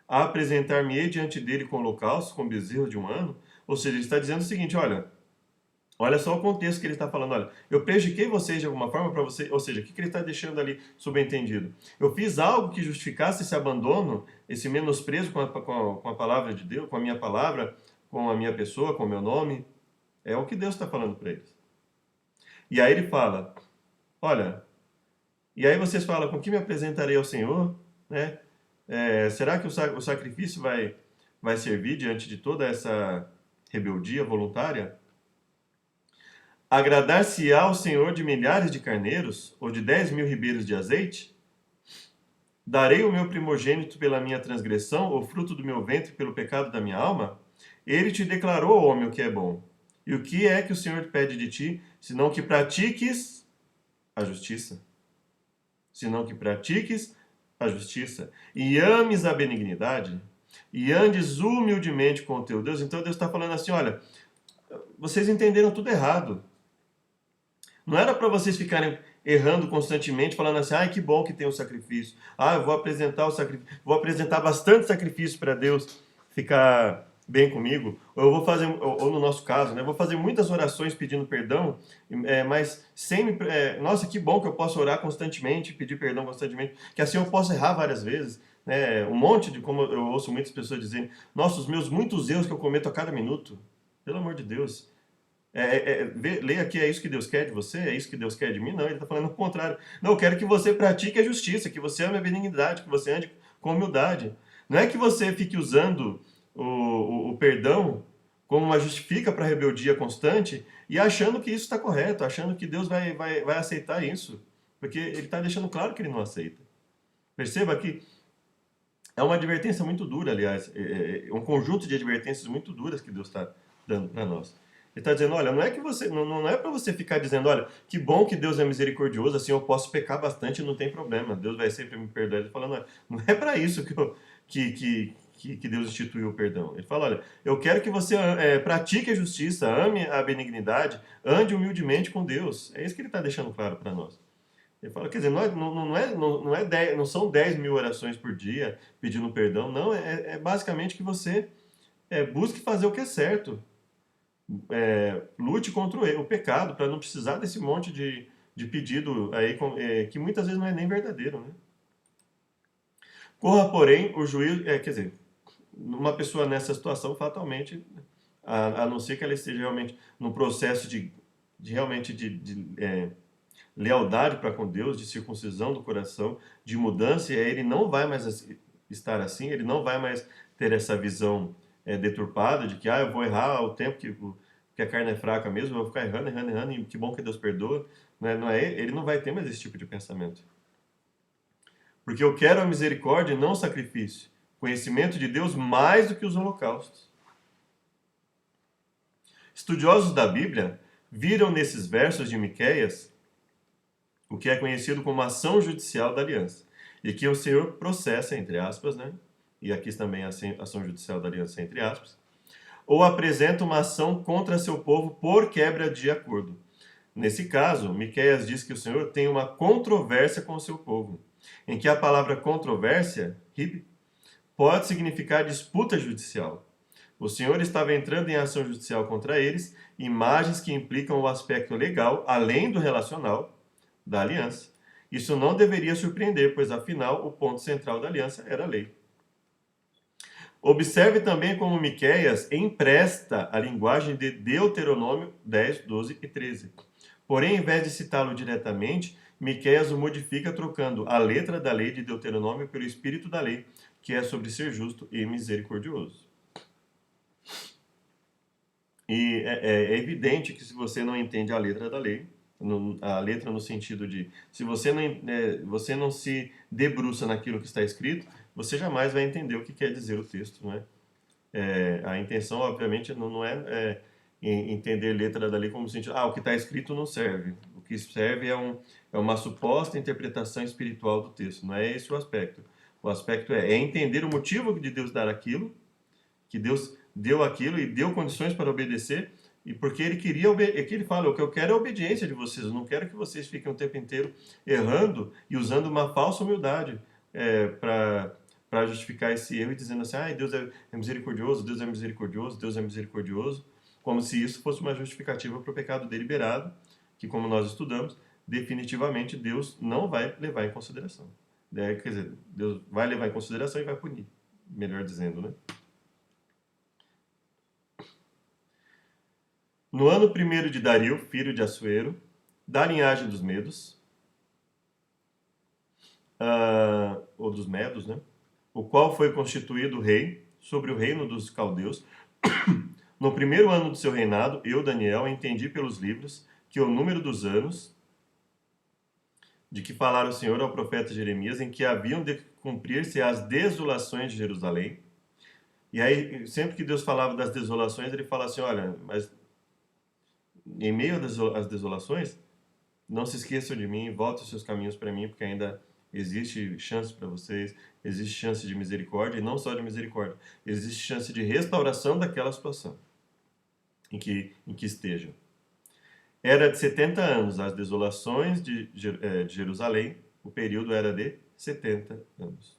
Speaker 1: A apresentar-me-ei diante dele com holocausto, com bezerro de um ano? Ou seja, ele está dizendo o seguinte, olha só o contexto que ele está falando, olha, eu prejudiquei vocês de alguma forma para você, ou seja, o que ele está deixando ali subentendido? Eu fiz algo que justificasse esse abandono, esse menosprezo com a palavra de Deus, com a minha palavra, com a minha pessoa, com o meu nome? É o que Deus está falando para eles. E aí ele fala, olha, e aí vocês falam, com que me apresentarei ao Senhor, né? Será que o sacrifício vai servir diante de toda essa rebeldia voluntária? Agradar-se-á ao Senhor de milhares de carneiros ou de 10.000 ribeiros de azeite? Darei o meu primogênito pela minha transgressão, ou fruto do meu ventre pelo pecado da minha alma? Ele te declarou, homem, o que é bom. E o que é que o Senhor pede de ti, senão que pratiques a justiça? Senão que pratiques a justiça, e ames a benignidade, e andes humildemente com o teu Deus. Então Deus está falando assim, olha, vocês entenderam tudo errado. Não era para vocês ficarem errando constantemente, falando assim, ai, que bom que tem o sacrifício. Eu vou apresentar o sacrifício, vou apresentar bastante sacrifício para Deus ficar bem comigo. Ou eu vou fazer, ou no nosso caso, né, vou fazer muitas orações pedindo perdão, mas nossa, que bom que eu posso orar constantemente, pedir perdão constantemente, que assim eu posso errar várias vezes. Um monte de, como eu ouço muitas pessoas dizendo, nossa, os meus muitos erros que eu cometo a cada minuto. Pelo amor de Deus. Leia aqui, é isso que Deus quer de você? É isso que Deus quer de mim? Não, ele está falando o contrário. Não, eu quero que você pratique a justiça, que você ame a benignidade, que você ande com humildade. Não é que você fique usando o perdão como uma justifica para a rebeldia constante e achando que isso está correto, achando que Deus vai aceitar isso. Porque ele está deixando claro que ele não aceita. Perceba que É uma advertência muito dura, aliás, um conjunto de advertências muito duras que Deus está dando para nós. Ele está dizendo, olha, não é que você, não é para você ficar dizendo, olha, que bom que Deus é misericordioso, assim eu posso pecar bastante, não tem problema, Deus vai sempre me perdoar. Ele fala, não é para isso que Deus instituiu o perdão. Ele fala, olha, eu quero que você pratique a justiça, ame a benignidade, ande humildemente com Deus. É isso que ele está deixando claro para nós. Ele fala, quer dizer, não são 10 mil orações por dia pedindo perdão, não, é basicamente que você busque fazer o que é certo, lute contra o pecado, para não precisar desse monte de pedido aí, que muitas vezes não é nem verdadeiro, né? Corra, porém, o juízo, quer dizer, uma pessoa nessa situação, fatalmente, a não ser que ela esteja realmente num processo realmente de lealdade para com Deus, de circuncisão do coração, de mudança, e aí ele não vai mais estar assim, ele não vai mais ter essa visão deturpada de que eu vou errar ao tempo que a carne é fraca mesmo, eu vou ficar errando, errando, errando, e que bom que Deus perdoa. Ele não vai ter mais esse tipo de pensamento. Porque eu quero a misericórdia e não o sacrifício, conhecimento de Deus mais do que os holocaustos. Estudiosos da Bíblia viram nesses versos de Miqueias o que é conhecido como ação judicial da aliança. E que o Senhor processa, entre aspas, né? E aqui também a ação judicial da aliança, entre aspas, ou apresenta uma ação contra seu povo por quebra de acordo. Nesse caso, Miqueias diz que o Senhor tem uma controvérsia com o seu povo, em que a palavra controvérsia, pode significar disputa judicial. O Senhor estava entrando em ação judicial contra eles, imagens que implicam o aspecto legal, além do relacional, da aliança. Isso não deveria surpreender, pois afinal o ponto central da aliança era a lei. Observe também como Miqueias empresta a linguagem de Deuteronômio 10, 12 e 13. Porém, em vez de citá-lo diretamente, Miqueias o modifica trocando a letra da lei de Deuteronômio pelo espírito da lei, que é sobre ser justo e misericordioso. E é evidente que se você não entende a letra da lei, a letra no sentido de, se você não se debruça naquilo que está escrito, você jamais vai entender o que quer dizer o texto, não é? A intenção, obviamente, não é entender letra da lei como sentido, o que está escrito não serve. O que serve é uma suposta interpretação espiritual do texto, não é esse o aspecto. O aspecto é entender o motivo de Deus dar aquilo, que Deus deu aquilo e deu condições para obedecer, e porque ele queria, que ele fala, o que eu quero é a obediência de vocês, eu não quero que vocês fiquem o tempo inteiro errando e usando uma falsa humildade para justificar esse erro e dizendo assim, Deus é misericordioso, Deus é misericordioso, Deus é misericordioso, como se isso fosse uma justificativa para o pecado deliberado, que como nós estudamos, definitivamente Deus não vai levar em consideração. Quer dizer, Deus vai levar em consideração e vai punir, melhor dizendo, né? No ano 1º de Dario, filho de Assuero, da linhagem dos Medos, ou dos Medos, né? O qual foi constituído rei sobre o reino dos caldeus. No 1º ano do seu reinado, eu, Daniel, entendi pelos livros que o número dos anos de que falara o Senhor ao profeta Jeremias, em que haviam de cumprir-se as desolações de Jerusalém. E aí, sempre que Deus falava das desolações, ele fala assim, olha, mas em meio às desolações, não se esqueçam de mim, voltem os seus caminhos para mim, porque ainda existe chance para vocês, existe chance de misericórdia, e não só de misericórdia, existe chance de restauração daquela situação em que estejam. Era de 70 anos as desolações de Jerusalém, o período era de 70 anos.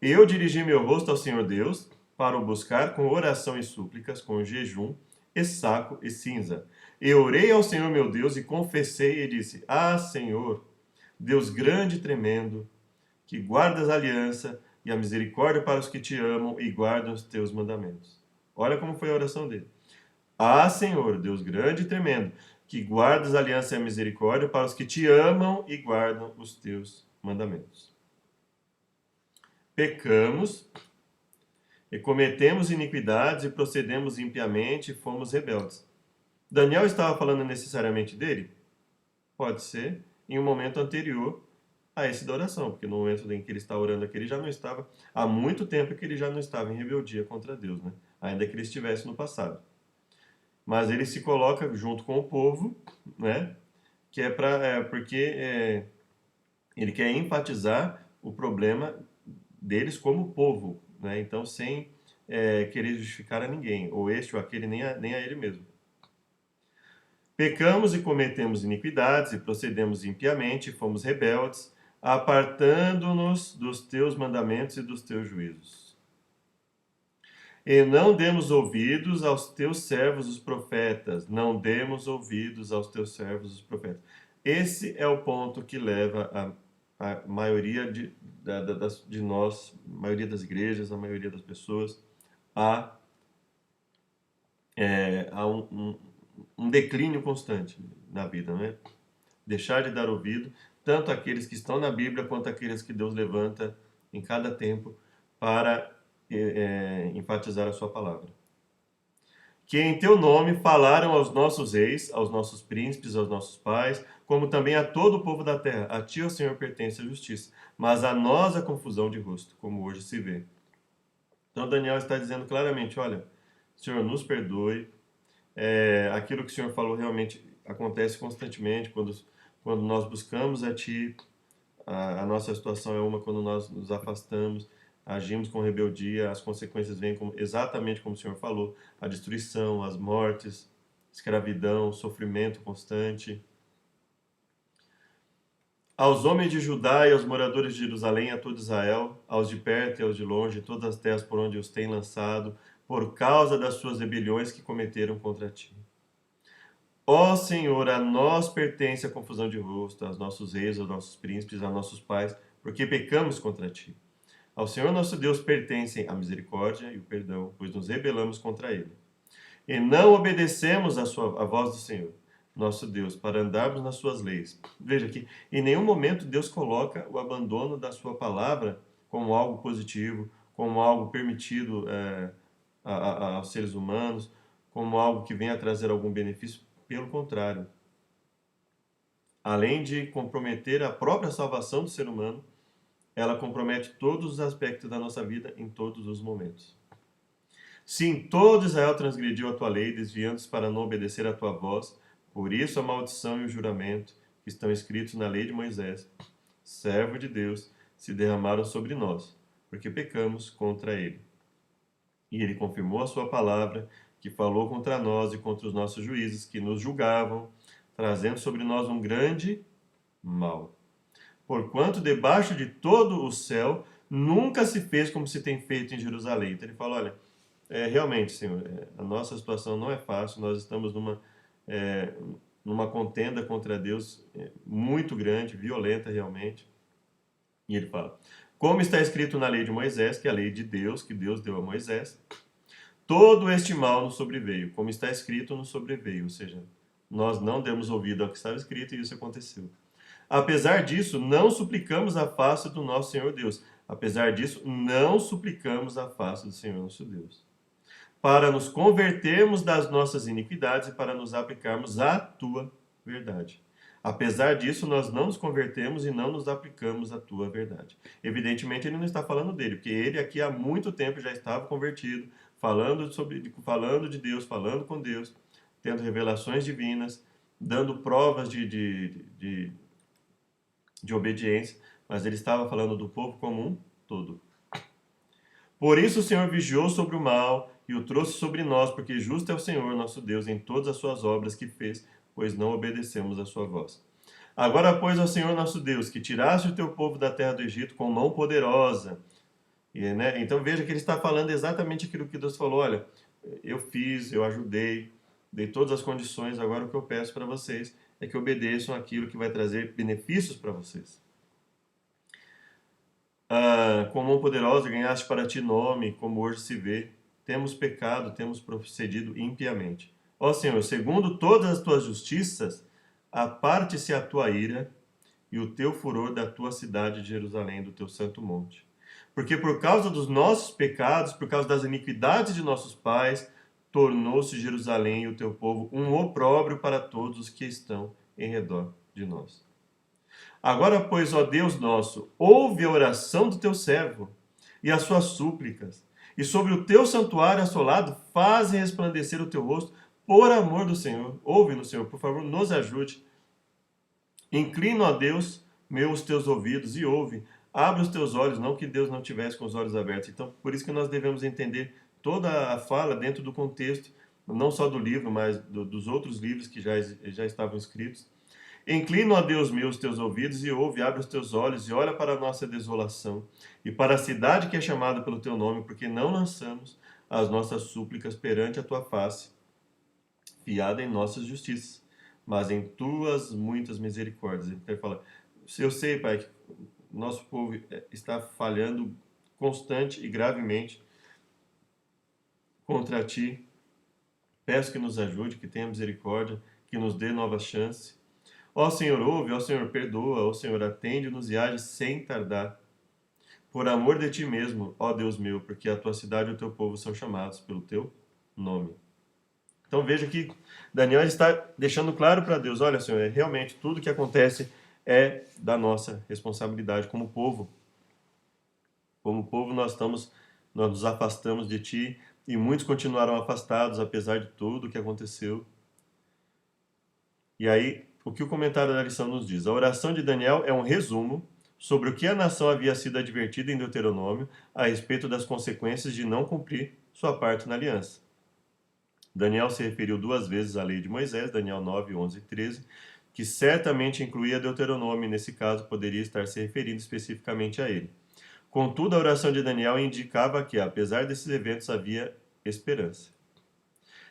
Speaker 1: Eu dirigi meu rosto ao Senhor Deus para o buscar com oração e súplicas, com jejum, e saco e cinza. Eu orei ao Senhor meu Deus e confessei e disse, Senhor, Deus grande e tremendo, que guardas a aliança e a misericórdia para os que te amam e guardam os teus mandamentos. Olha como foi a oração dele. Senhor, Deus grande e tremendo, que guardas a aliança e a misericórdia para os que te amam e guardam os teus mandamentos. Pecamos e cometemos iniquidades e procedemos impiamente e fomos rebeldes. Daniel estava falando necessariamente dele? Pode ser, em um momento anterior, a esse da oração, porque no momento em que ele está orando aqui, ele já não estava, há muito tempo que ele já não estava em rebeldia contra Deus, né? Ainda que ele estivesse no passado. Mas ele se coloca junto com o povo, né? Que porque ele quer enfatizar o problema deles como povo, né? Então, sem querer justificar a ninguém, ou este ou aquele, nem a ele mesmo. Pecamos e cometemos iniquidades e procedemos impiamente, fomos rebeldes, apartando-nos dos teus mandamentos e dos teus juízos. E não demos ouvidos aos teus servos, os profetas. Não demos ouvidos aos teus servos, os profetas. Esse é o ponto que leva a maioria de nós, a maioria das igrejas, a maioria das pessoas, a, a um declínio constante na vida, né? Deixar de dar ouvido, tanto àqueles que estão na Bíblia, quanto àqueles que Deus levanta em cada tempo para enfatizar a sua palavra. Que em teu nome falaram aos nossos reis, aos nossos príncipes, aos nossos pais, como também a todo o povo da terra. A ti, ó Senhor, pertence a justiça, mas a nós a confusão de rosto, como hoje se vê. Então Daniel está dizendo claramente, olha, Senhor, nos perdoe, aquilo que o Senhor falou realmente acontece constantemente quando nós buscamos a Ti, a nossa situação é uma quando nós nos afastamos, agimos com rebeldia, as consequências vêm exatamente como o Senhor falou, a destruição, as mortes, escravidão, sofrimento constante. Aos homens de Judá e aos moradores de Jerusalém, a todo Israel, aos de perto e aos de longe, todas as terras por onde os tem lançado, por causa das suas rebeliões que cometeram contra ti. Ó Senhor, a nós pertence a confusão de rosto, aos nossos reis, aos nossos príncipes, a nossos pais, porque pecamos contra ti. Ao Senhor nosso Deus pertencem a misericórdia e o perdão, pois nos rebelamos contra ele. E não obedecemos a voz do Senhor, nosso Deus, para andarmos nas suas leis. Veja que em nenhum momento Deus coloca o abandono da sua palavra como algo positivo, como algo permitido aos seres humanos, como algo que venha trazer algum benefício. Pelo contrário, além de comprometer a própria salvação do ser humano, ela compromete todos os aspectos da nossa vida em todos os momentos. Sim, todo Israel transgrediu a tua lei, desviando-se para não obedecer à tua voz. Por isso a maldição e o juramento que estão escritos na lei de Moisés, servo de Deus, se derramaram sobre nós, porque pecamos contra ele. E ele confirmou a sua palavra, que falou contra nós e contra os nossos juízes, que nos julgavam, trazendo sobre nós um grande mal. Porquanto debaixo de todo o céu nunca se fez como se tem feito em Jerusalém. Então ele fala, olha, realmente, Senhor, a nossa situação não é fácil, nós estamos numa contenda contra Deus muito grande, violenta realmente. E ele fala, como está escrito na lei de Moisés, que é a lei de Deus, que Deus deu a Moisés, todo este mal nos sobreveio, como está escrito, nos sobreveio. Ou seja, nós não demos ouvido ao que estava escrito e isso aconteceu. Apesar disso, não suplicamos a face do nosso Senhor Deus. Apesar disso, não suplicamos a face do Senhor nosso Deus. Para nos convertermos das nossas iniquidades e para nos aplicarmos à tua verdade. Apesar disso, nós não nos convertemos e não nos aplicamos à tua verdade. Evidentemente, ele não está falando dele, porque ele aqui há muito tempo já estava convertido, falando de Deus, falando com Deus, tendo revelações divinas, dando provas de obediência, mas ele estava falando do povo como um todo. Por isso o Senhor vigiou sobre o mal e o trouxe sobre nós, porque justo é o Senhor nosso Deus em todas as suas obras que fez, pois não obedecemos a sua voz. Agora, pois, ao Senhor nosso Deus, que tiraste o teu povo da terra do Egito com mão poderosa. Então veja que ele está falando exatamente aquilo que Deus falou, olha, eu fiz, eu ajudei, dei todas as condições, agora o que eu peço para vocês é que obedeçam aquilo que vai trazer benefícios para vocês. Com mão poderosa ganhaste para ti nome, como hoje se vê. Temos pecado, temos procedido impiamente. Ó Senhor, segundo todas as tuas justiças, aparte-se a tua ira e o teu furor da tua cidade de Jerusalém, do teu santo monte. Porque por causa dos nossos pecados, por causa das iniquidades de nossos pais, tornou-se Jerusalém e o teu povo um opróbrio para todos os que estão em redor de nós. Agora, pois, ó Deus nosso, ouve a oração do teu servo e as suas súplicas, e sobre o teu santuário assolado, faze resplandecer o teu rosto, por amor do Senhor. Ouve-nos, Senhor, por favor, nos ajude. Inclina, ó Deus, os teus ouvidos e ouve. Abre os teus olhos, não que Deus não tivesse com os olhos abertos. Então, por isso que nós devemos entender toda a fala dentro do contexto, não só do livro, mas dos outros livros que já estavam escritos. Inclina, ó Deus meu, os teus ouvidos e ouve, abre os teus olhos e olha para a nossa desolação e para a cidade que é chamada pelo teu nome, porque não lançamos as nossas súplicas perante a tua face, fiada em nossas justiças, mas em tuas muitas misericórdias. Então ele fala, eu sei, Pai, que nosso povo está falhando constante e gravemente contra ti. Peço que nos ajude, que tenha misericórdia, que nos dê nova chance. Ó Senhor, ouve, ó Senhor, perdoa, ó Senhor, atende-nos e age sem tardar. Por amor de ti mesmo, ó Deus meu, porque a tua cidade e o teu povo são chamados pelo teu nome. Então veja que Daniel está deixando claro para Deus, olha Senhor, realmente tudo que acontece é da nossa responsabilidade como povo. Como povo nós nos afastamos de ti e muitos continuaram afastados apesar de tudo o que aconteceu. E aí, o que o comentário da lição nos diz? A oração de Daniel é um resumo sobre o que a nação havia sido advertida em Deuteronômio a respeito das consequências de não cumprir sua parte na aliança. Daniel se referiu duas vezes à lei de Moisés, Daniel 9, 11 e 13, que certamente incluía Deuteronômio, e nesse caso poderia estar se referindo especificamente a ele. Contudo, a oração de Daniel indicava que, apesar desses eventos, havia esperança.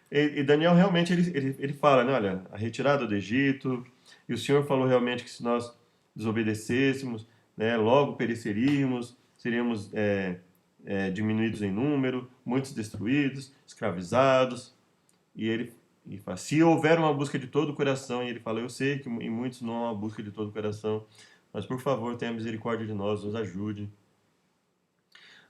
Speaker 1: E Daniel realmente ele fala, né, olha, a retirada do Egito, e o Senhor falou realmente que se nós desobedecêssemos, né, logo pereceríamos, seríamos diminuídos em número, muitos destruídos, escravizados. E ele fala, se houver uma busca de todo o coração, e ele fala, eu sei que em muitos não há uma busca de todo o coração, mas por favor, tenha misericórdia de nós, nos ajude.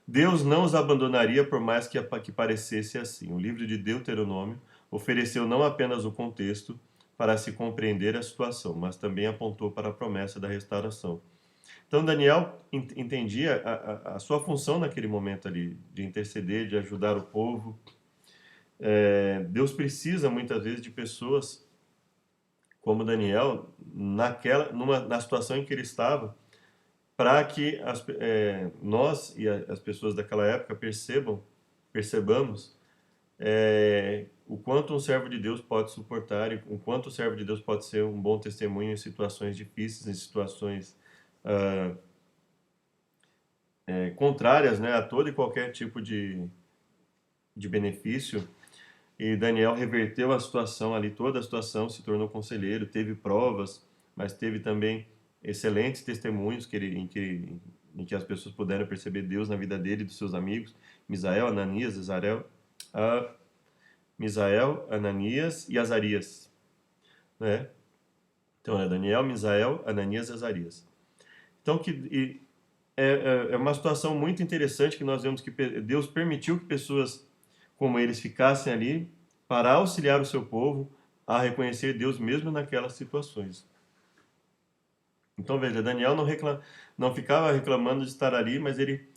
Speaker 1: Deus não os abandonaria por mais que parecesse assim. O livro de Deuteronômio ofereceu não apenas o contexto para se compreender a situação, mas também apontou para a promessa da restauração. Então Daniel entendia a sua função naquele momento ali, de interceder, de ajudar o povo. Deus precisa muitas vezes de pessoas como Daniel, na situação em que ele estava, para que nós e as pessoas daquela época percebamos o quanto um servo de Deus pode suportar e o quanto o servo de Deus pode ser um bom testemunho em situações difíceis, em situações contrárias, né, a todo e qualquer tipo de benefício. E Daniel reverteu a situação ali, toda a situação, se tornou conselheiro, teve provas, mas teve também excelentes testemunhos em que as pessoas puderam perceber Deus na vida dele e dos seus amigos, Misael, Ananias, Ananias e Azarias, né? Então é Daniel, Misael, Ananias e Azarias. Então é uma situação muito interessante que nós vemos que Deus permitiu que pessoas como eles ficassem ali para auxiliar o seu povo a reconhecer Deus mesmo naquelas situações. Então veja, Daniel não ficava reclamando de estar ali, mas ele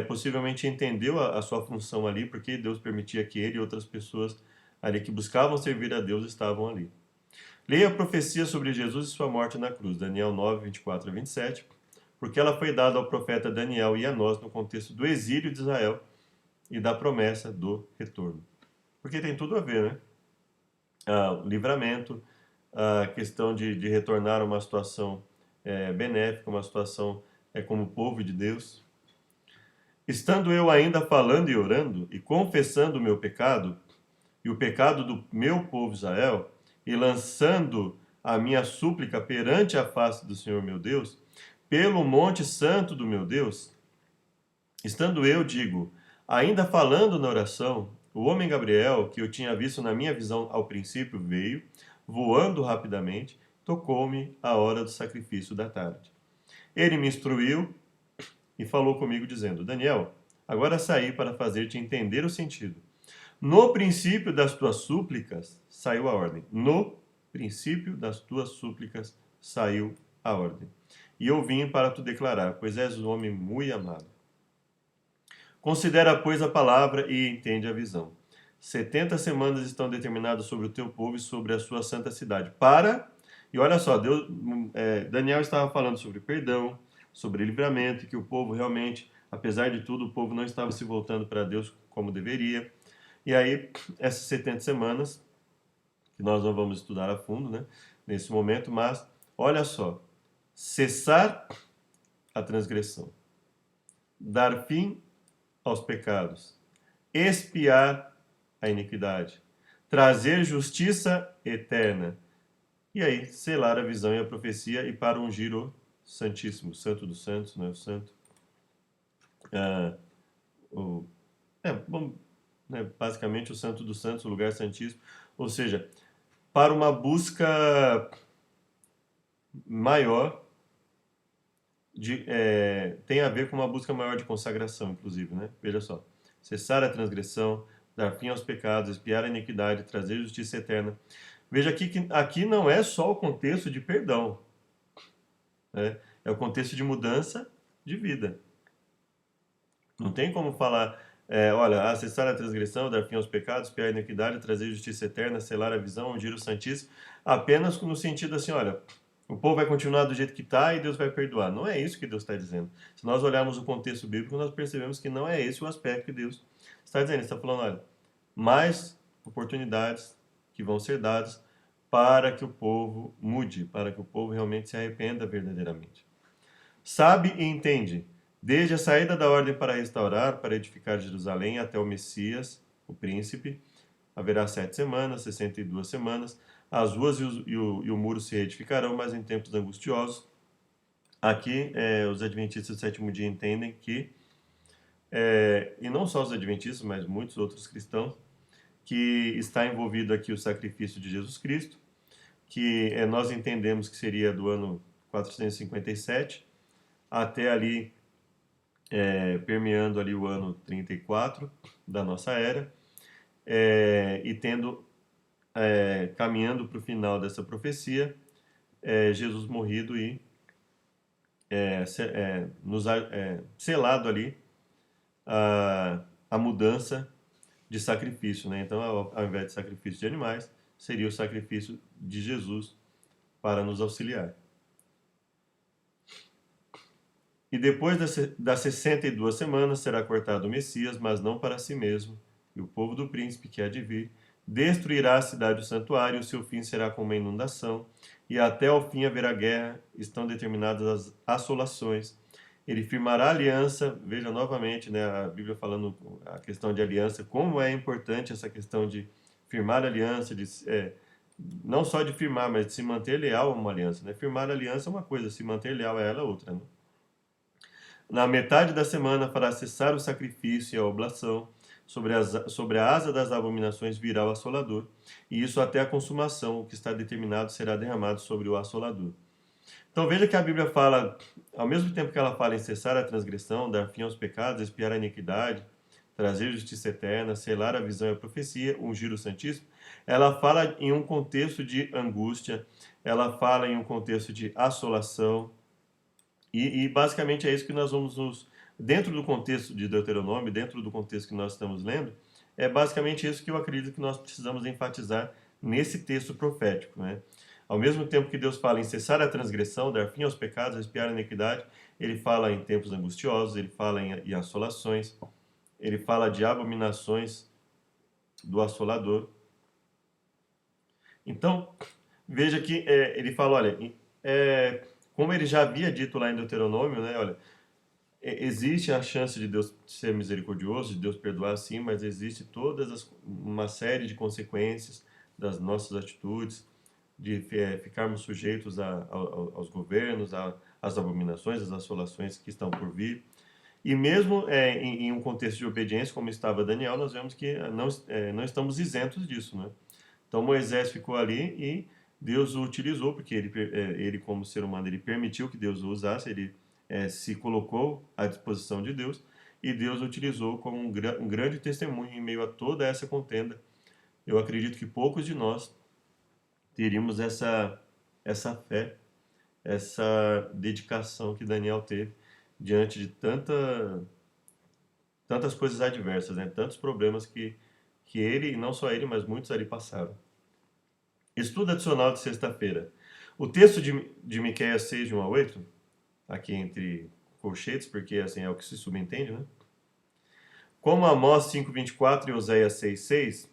Speaker 1: possivelmente entendeu a sua função ali, porque Deus permitia que ele e outras pessoas ali que buscavam servir a Deus estavam ali. Leia a profecia sobre Jesus e sua morte na cruz, Daniel 9, 24 a 27, porque ela foi dada ao profeta Daniel e a nós no contexto do exílio de Israel e da promessa do retorno. Porque tem tudo a ver, né? O livramento, a questão de retornar a uma situação benéfica, uma situação como povo de Deus. Estando eu ainda falando e orando e confessando o meu pecado e o pecado do meu povo Israel e lançando a minha súplica perante a face do Senhor meu Deus, pelo monte santo do meu Deus, estando eu, digo, ainda falando na oração, o homem Gabriel, que eu tinha visto na minha visão ao princípio, veio, voando rapidamente, tocou-me a hora do sacrifício da tarde. Ele me instruiu e falou comigo, dizendo, Daniel, agora saí para fazer-te entender o sentido. No princípio das tuas súplicas, saiu a ordem. No princípio das tuas súplicas, saiu a ordem. E eu vim para te declarar, pois és um homem muito amado. Considera, pois, a palavra e entende a visão. 70 semanas estão determinadas sobre o teu povo e sobre a sua santa cidade. E olha só, Daniel estava falando sobre perdão, sobre livramento, e que o povo realmente, apesar de tudo, o povo não estava se voltando para Deus como deveria. E aí, essas 70 semanas, que nós não vamos estudar a fundo, né, nesse momento, mas olha só, cessar a transgressão, dar fim aos pecados, expiar a iniquidade, trazer justiça eterna, e aí selar a visão e a profecia e para ungir o Santíssimo, Santo dos Santos, não é o Santo? Ah, o, bom, né, basicamente o Santo dos Santos, o lugar santíssimo, ou seja, para uma busca maior tem a ver com uma busca maior de consagração, inclusive, né? Veja só, cessar a transgressão, dar fim aos pecados, expiar a iniquidade, trazer justiça eterna. Veja aqui que aqui não é só o contexto de perdão, né? É o contexto de mudança de vida. Não tem como falar, olha, cessar a transgressão, dar fim aos pecados, expiar a iniquidade, trazer justiça eterna, selar a visão, ungir o Santíssimo, apenas no sentido assim, olha, o povo vai continuar do jeito que está e Deus vai perdoar. Não é isso que Deus está dizendo. Se nós olharmos o contexto bíblico, nós percebemos que não é esse o aspecto que Deus está dizendo. Ele está falando, olha, mais oportunidades que vão ser dadas para que o povo mude, para que o povo realmente se arrependa verdadeiramente. Sabe e entende, desde a saída da ordem para restaurar, para edificar Jerusalém, até o Messias, o príncipe, haverá 7 semanas, 62 semanas, as ruas e o muro se reedificarão, mas em tempos angustiosos. Aqui, os adventistas do sétimo dia entendem que, e não só os adventistas, mas muitos outros cristãos, que está envolvido aqui o sacrifício de Jesus Cristo, que nós entendemos que seria do ano 457 até ali, permeando ali o ano 34 da nossa era, e caminhando para o final dessa profecia, Jesus morrido e selado ali a mudança de sacrifício, né? Então, ao invés de sacrifício de animais, seria o sacrifício de Jesus para nos auxiliar. E depois das 62 semanas será cortado o Messias, mas não para si mesmo, e o povo do príncipe que há de vir destruirá a cidade do santuário, e o seu fim será como uma inundação, e até ao fim haverá guerra, estão determinadas as assolações. Ele firmará aliança, veja novamente, né, a Bíblia falando a questão de aliança, como é importante essa questão de firmar aliança, não só de firmar, mas de se manter leal a uma aliança. Né? Firmar aliança é uma coisa, se manter leal a ela é outra. Né? Na metade da semana fará cessar o sacrifício e a oblação, sobre a asa das abominações virá o assolador, e isso até a consumação, o que está determinado será derramado sobre o assolador. Então veja que a Bíblia fala, ao mesmo tempo que ela fala em cessar a transgressão, dar fim aos pecados, expiar a iniquidade, trazer justiça eterna, selar a visão e a profecia, ungir o Santíssimo, ela fala em um contexto de angústia, ela fala em um contexto de assolação, e basicamente é isso que nós vamos dentro do contexto de Deuteronômio, dentro do contexto que nós estamos lendo, é basicamente isso que eu acredito que nós precisamos enfatizar nesse texto profético, né? Ao mesmo tempo que Deus fala em cessar a transgressão, dar fim aos pecados, expiar a iniquidade, ele fala em tempos angustiosos, ele fala em assolações, ele fala de abominações do assolador. Então, veja que ele fala, olha, como ele já havia dito lá em Deuteronômio, né, olha, existe a chance de Deus ser misericordioso, de Deus perdoar sim, mas existe uma série de consequências das nossas atitudes, de ficarmos sujeitos aos governos, às abominações, às assolações que estão por vir. E mesmo em um contexto de obediência, como estava Daniel, nós vemos que não estamos isentos disso. Né? Então Moisés ficou ali e Deus o utilizou, porque ele como ser humano, ele permitiu que Deus o usasse, ele se colocou à disposição de Deus, e Deus o utilizou como um grande testemunho em meio a toda essa contenda. Eu acredito que poucos de nós teríamos essa fé essa dedicação que Daniel teve diante de tantas coisas adversas, né? Tantos problemas que ele, e não só ele, mas muitos ali passaram. Estudo adicional de sexta-feira. O texto de Miqueias 6, de 1 a 8, aqui entre colchetes, porque assim é o que se subentende, né? Como Amós 5:24 e Oséias 6:6,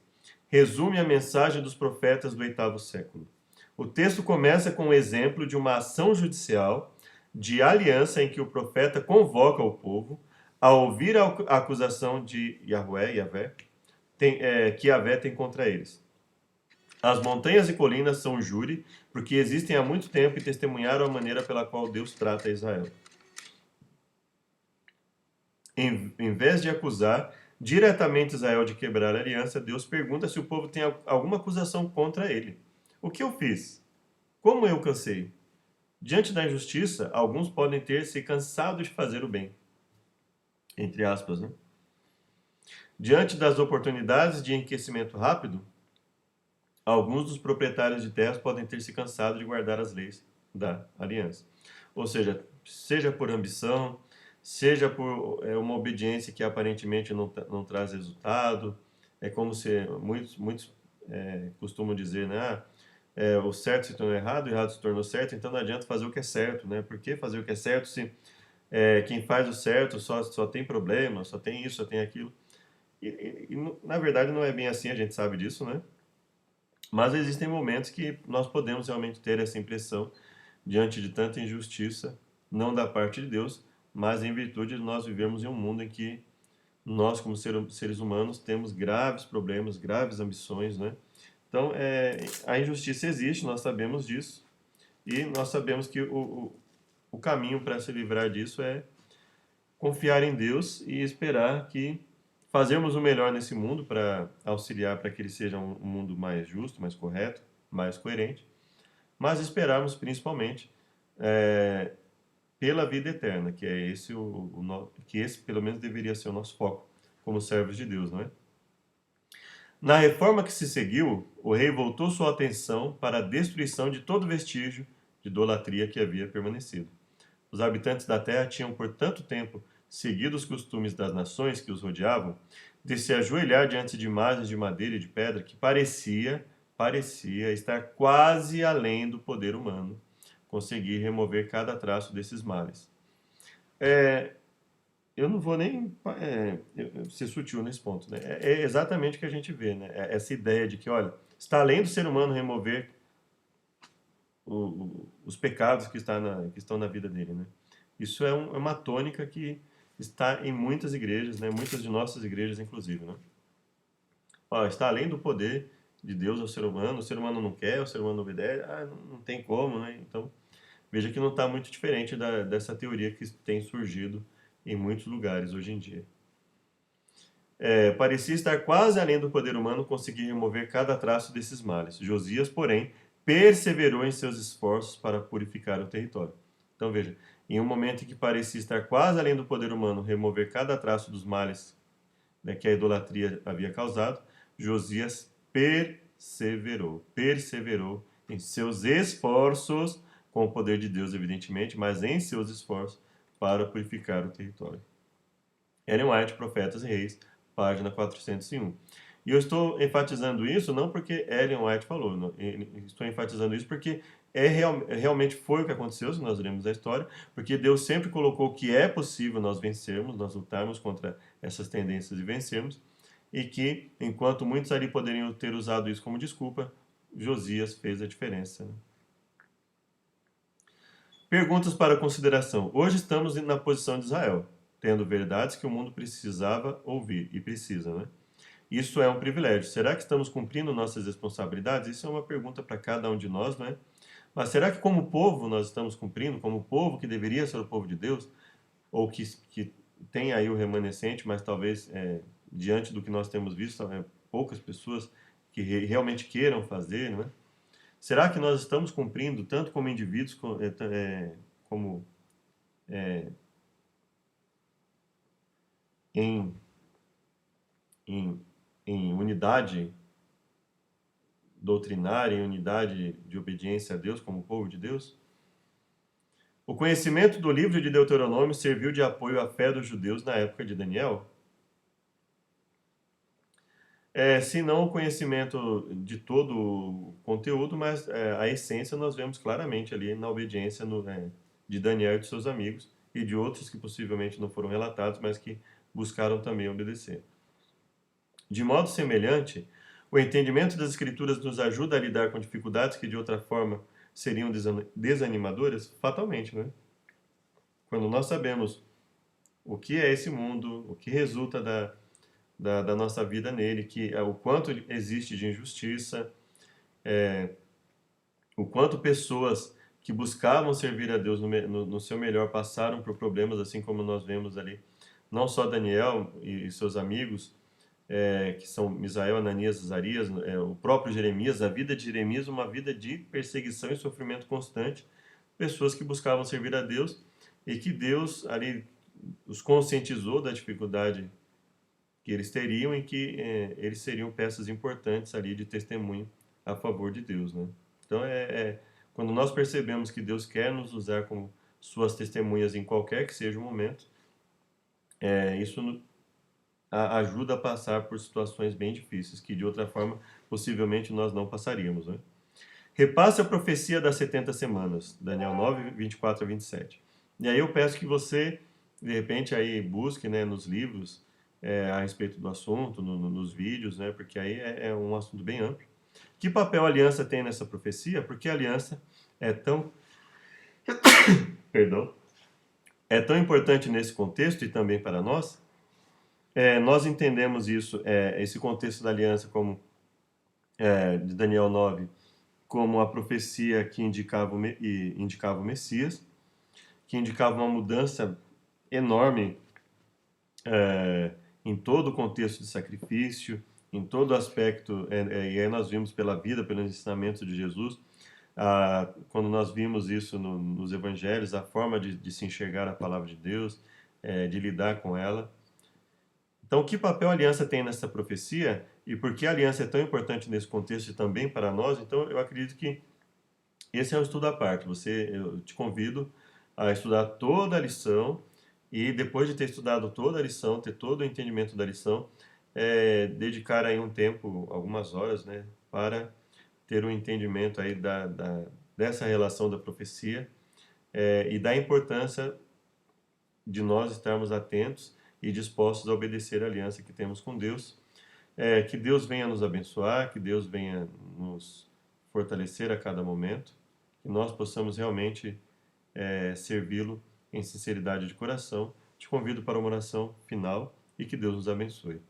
Speaker 1: resume a mensagem dos profetas do oitavo século. O texto começa com o exemplo de uma ação judicial de aliança em que o profeta convoca o povo a ouvir a acusação de Yahvé, que Yahvé tem contra eles. As montanhas e colinas são júri, porque existem há muito tempo e testemunharam a maneira pela qual Deus trata Israel. Em vez de acusar diretamente Israel de quebrar a aliança, Deus pergunta se o povo tem alguma acusação contra ele. O que eu fiz? Como eu cansei? Diante da injustiça, alguns podem ter se cansado de fazer o bem. Entre aspas, né? Diante das oportunidades de enriquecimento rápido, alguns dos proprietários de terras podem ter se cansado de guardar as leis da aliança. Ou seja por ambição, seja por uma obediência que aparentemente não traz resultado. É como se muitos costumam dizer, né? O certo se tornou errado, o errado se tornou certo, então não adianta fazer o que é certo, né? Por que fazer o que é certo se quem faz o certo só tem problema, só tem isso, só tem aquilo? Na verdade não é bem assim, a gente sabe disso, né? Mas existem momentos que nós podemos realmente ter essa impressão diante de tanta injustiça, não da parte de Deus, mas em virtude de nós vivermos em um mundo em que nós, como seres humanos, temos graves problemas, graves ambições, né? Então, a injustiça existe, nós sabemos disso, e nós sabemos que o caminho para se livrar disso é confiar em Deus e esperar que fazermos o melhor nesse mundo para auxiliar para que ele seja um mundo mais justo, mais correto, mais coerente, mas esperarmos principalmente é, pela vida eterna, que é esse que esse pelo menos deveria ser o nosso foco como servos de Deus, não é? Na reforma que se seguiu, o rei voltou sua atenção para a destruição de todo vestígio de idolatria que havia permanecido. Os habitantes da terra tinham por tanto tempo seguido os costumes das nações que os rodeavam, de se ajoelhar diante de imagens de madeira e de pedra que parecia estar quase além do poder humano conseguir remover cada traço desses males. Eu não vou nem ser sutil nesse ponto, né? É exatamente o que a gente vê, né? Essa ideia de que, olha, está além do ser humano remover os pecados que estão na vida dele, né? Isso é uma tônica que está em muitas igrejas, né? Muitas de nossas igrejas, inclusive, né? Ó, está além do poder de Deus ao ser humano, o ser humano não quer, o ser humano não obedece, não tem como, né? Então, veja que não está muito diferente dessa teoria que tem surgido em muitos lugares hoje em dia. Parecia estar quase além do poder humano conseguir remover cada traço desses males. Josias, porém, perseverou em seus esforços para purificar o território. Então veja, em um momento em que parecia estar quase além do poder humano remover cada traço dos males, né, que a idolatria havia causado, Josias perseverou em seus esforços, com o poder de Deus, evidentemente, mas em seus esforços para purificar o território. Ellen White, Profetas e Reis, página 401. E eu estou enfatizando isso não porque Ellen White falou, não, estou enfatizando isso porque realmente foi o que aconteceu, se nós lermos a história, porque Deus sempre colocou que é possível nós vencermos, nós lutarmos contra essas tendências e vencermos, e que, enquanto muitos ali poderiam ter usado isso como desculpa, Josias fez a diferença. Né? Perguntas para consideração. Hoje estamos na posição de Israel, tendo verdades que o mundo precisava ouvir, e precisa, né? Isso é um privilégio. Será que estamos cumprindo nossas responsabilidades? Isso é uma pergunta para cada um de nós, né? Mas será que como povo nós estamos cumprindo, como povo que deveria ser o povo de Deus, ou que tem aí o remanescente, mas talvez diante do que nós temos visto, poucas pessoas que realmente queiram fazer, né? Será que nós estamos cumprindo, tanto como indivíduos, como em, em, em unidade doutrinária, em unidade de obediência a Deus, como povo de Deus? O conhecimento do livro de Deuteronômio serviu de apoio à fé dos judeus na época de Daniel? Se não o conhecimento de todo o conteúdo, mas a essência nós vemos claramente ali na obediência de Daniel e de seus amigos e de outros que possivelmente não foram relatados, mas que buscaram também obedecer. De modo semelhante, o entendimento das Escrituras nos ajuda a lidar com dificuldades que de outra forma seriam desanimadoras? Fatalmente, né? Quando nós sabemos o que é esse mundo, o que resulta da nossa vida nele, que é o quanto existe de injustiça, o quanto pessoas que buscavam servir a Deus no seu melhor passaram por problemas, assim como nós vemos ali, não só Daniel e seus amigos, que são Misael, Ananias, Azarias, o próprio Jeremias, a vida de Jeremias, uma vida de perseguição e sofrimento constante, pessoas que buscavam servir a Deus e que Deus ali os conscientizou da dificuldade que eles teriam e que eles seriam peças importantes ali de testemunho a favor de Deus, né? Então quando nós percebemos que Deus quer nos usar como suas testemunhas em qualquer que seja o momento, isso ajuda a passar por situações bem difíceis que de outra forma possivelmente nós não passaríamos, né? Repasse a profecia das 70 semanas, Daniel 9, 24 a 27. E aí eu peço que você, de repente, aí busque, né, nos livros a respeito do assunto, nos vídeos, né, porque aí é um assunto bem amplo. Que papel a aliança tem nessa profecia? Porque a aliança é tão, perdão, é tão importante nesse contexto e também para nós. Nós entendemos isso, esse contexto da aliança como de Daniel 9, como a profecia que indicava o Messias, que indicava uma mudança enorme em todo o contexto de sacrifício, em todo aspecto, e aí nós vimos pela vida, pelos ensinamentos de Jesus, quando nós vimos isso nos evangelhos, a forma de se enxergar a palavra de Deus, de lidar com ela. Então, que papel a aliança tem nessa profecia e por que a aliança é tão importante nesse contexto e também para nós? Então, eu acredito que esse é um estudo à parte. Eu te convido a estudar toda a lição e depois de ter estudado toda a lição, ter todo o entendimento da lição, dedicar aí um tempo, algumas horas, né, para ter um entendimento aí dessa relação da profecia e da importância de nós estarmos atentos e dispostos a obedecer a aliança que temos com Deus. Que Deus venha nos abençoar, que Deus venha nos fortalecer a cada momento, que nós possamos realmente servi-lo em sinceridade de coração. Te convido para uma oração final e que Deus nos abençoe.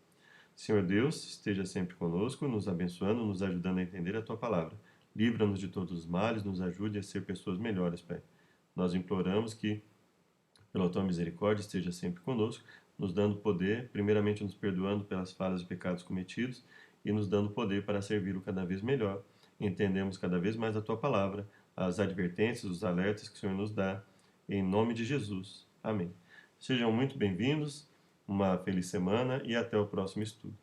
Speaker 1: Senhor Deus, esteja sempre conosco, nos abençoando, nos ajudando a entender a Tua palavra. Livra-nos de todos os males, nos ajude a ser pessoas melhores, Pai. Nós imploramos que, pela Tua misericórdia, esteja sempre conosco, nos dando poder, primeiramente nos perdoando pelas falhas e pecados cometidos e nos dando poder para servi-lo cada vez melhor. Entendemos cada vez mais a Tua palavra, as advertências, os alertas que o Senhor nos dá, em nome de Jesus. Amém. Sejam muito bem-vindos, uma feliz semana e até o próximo estudo.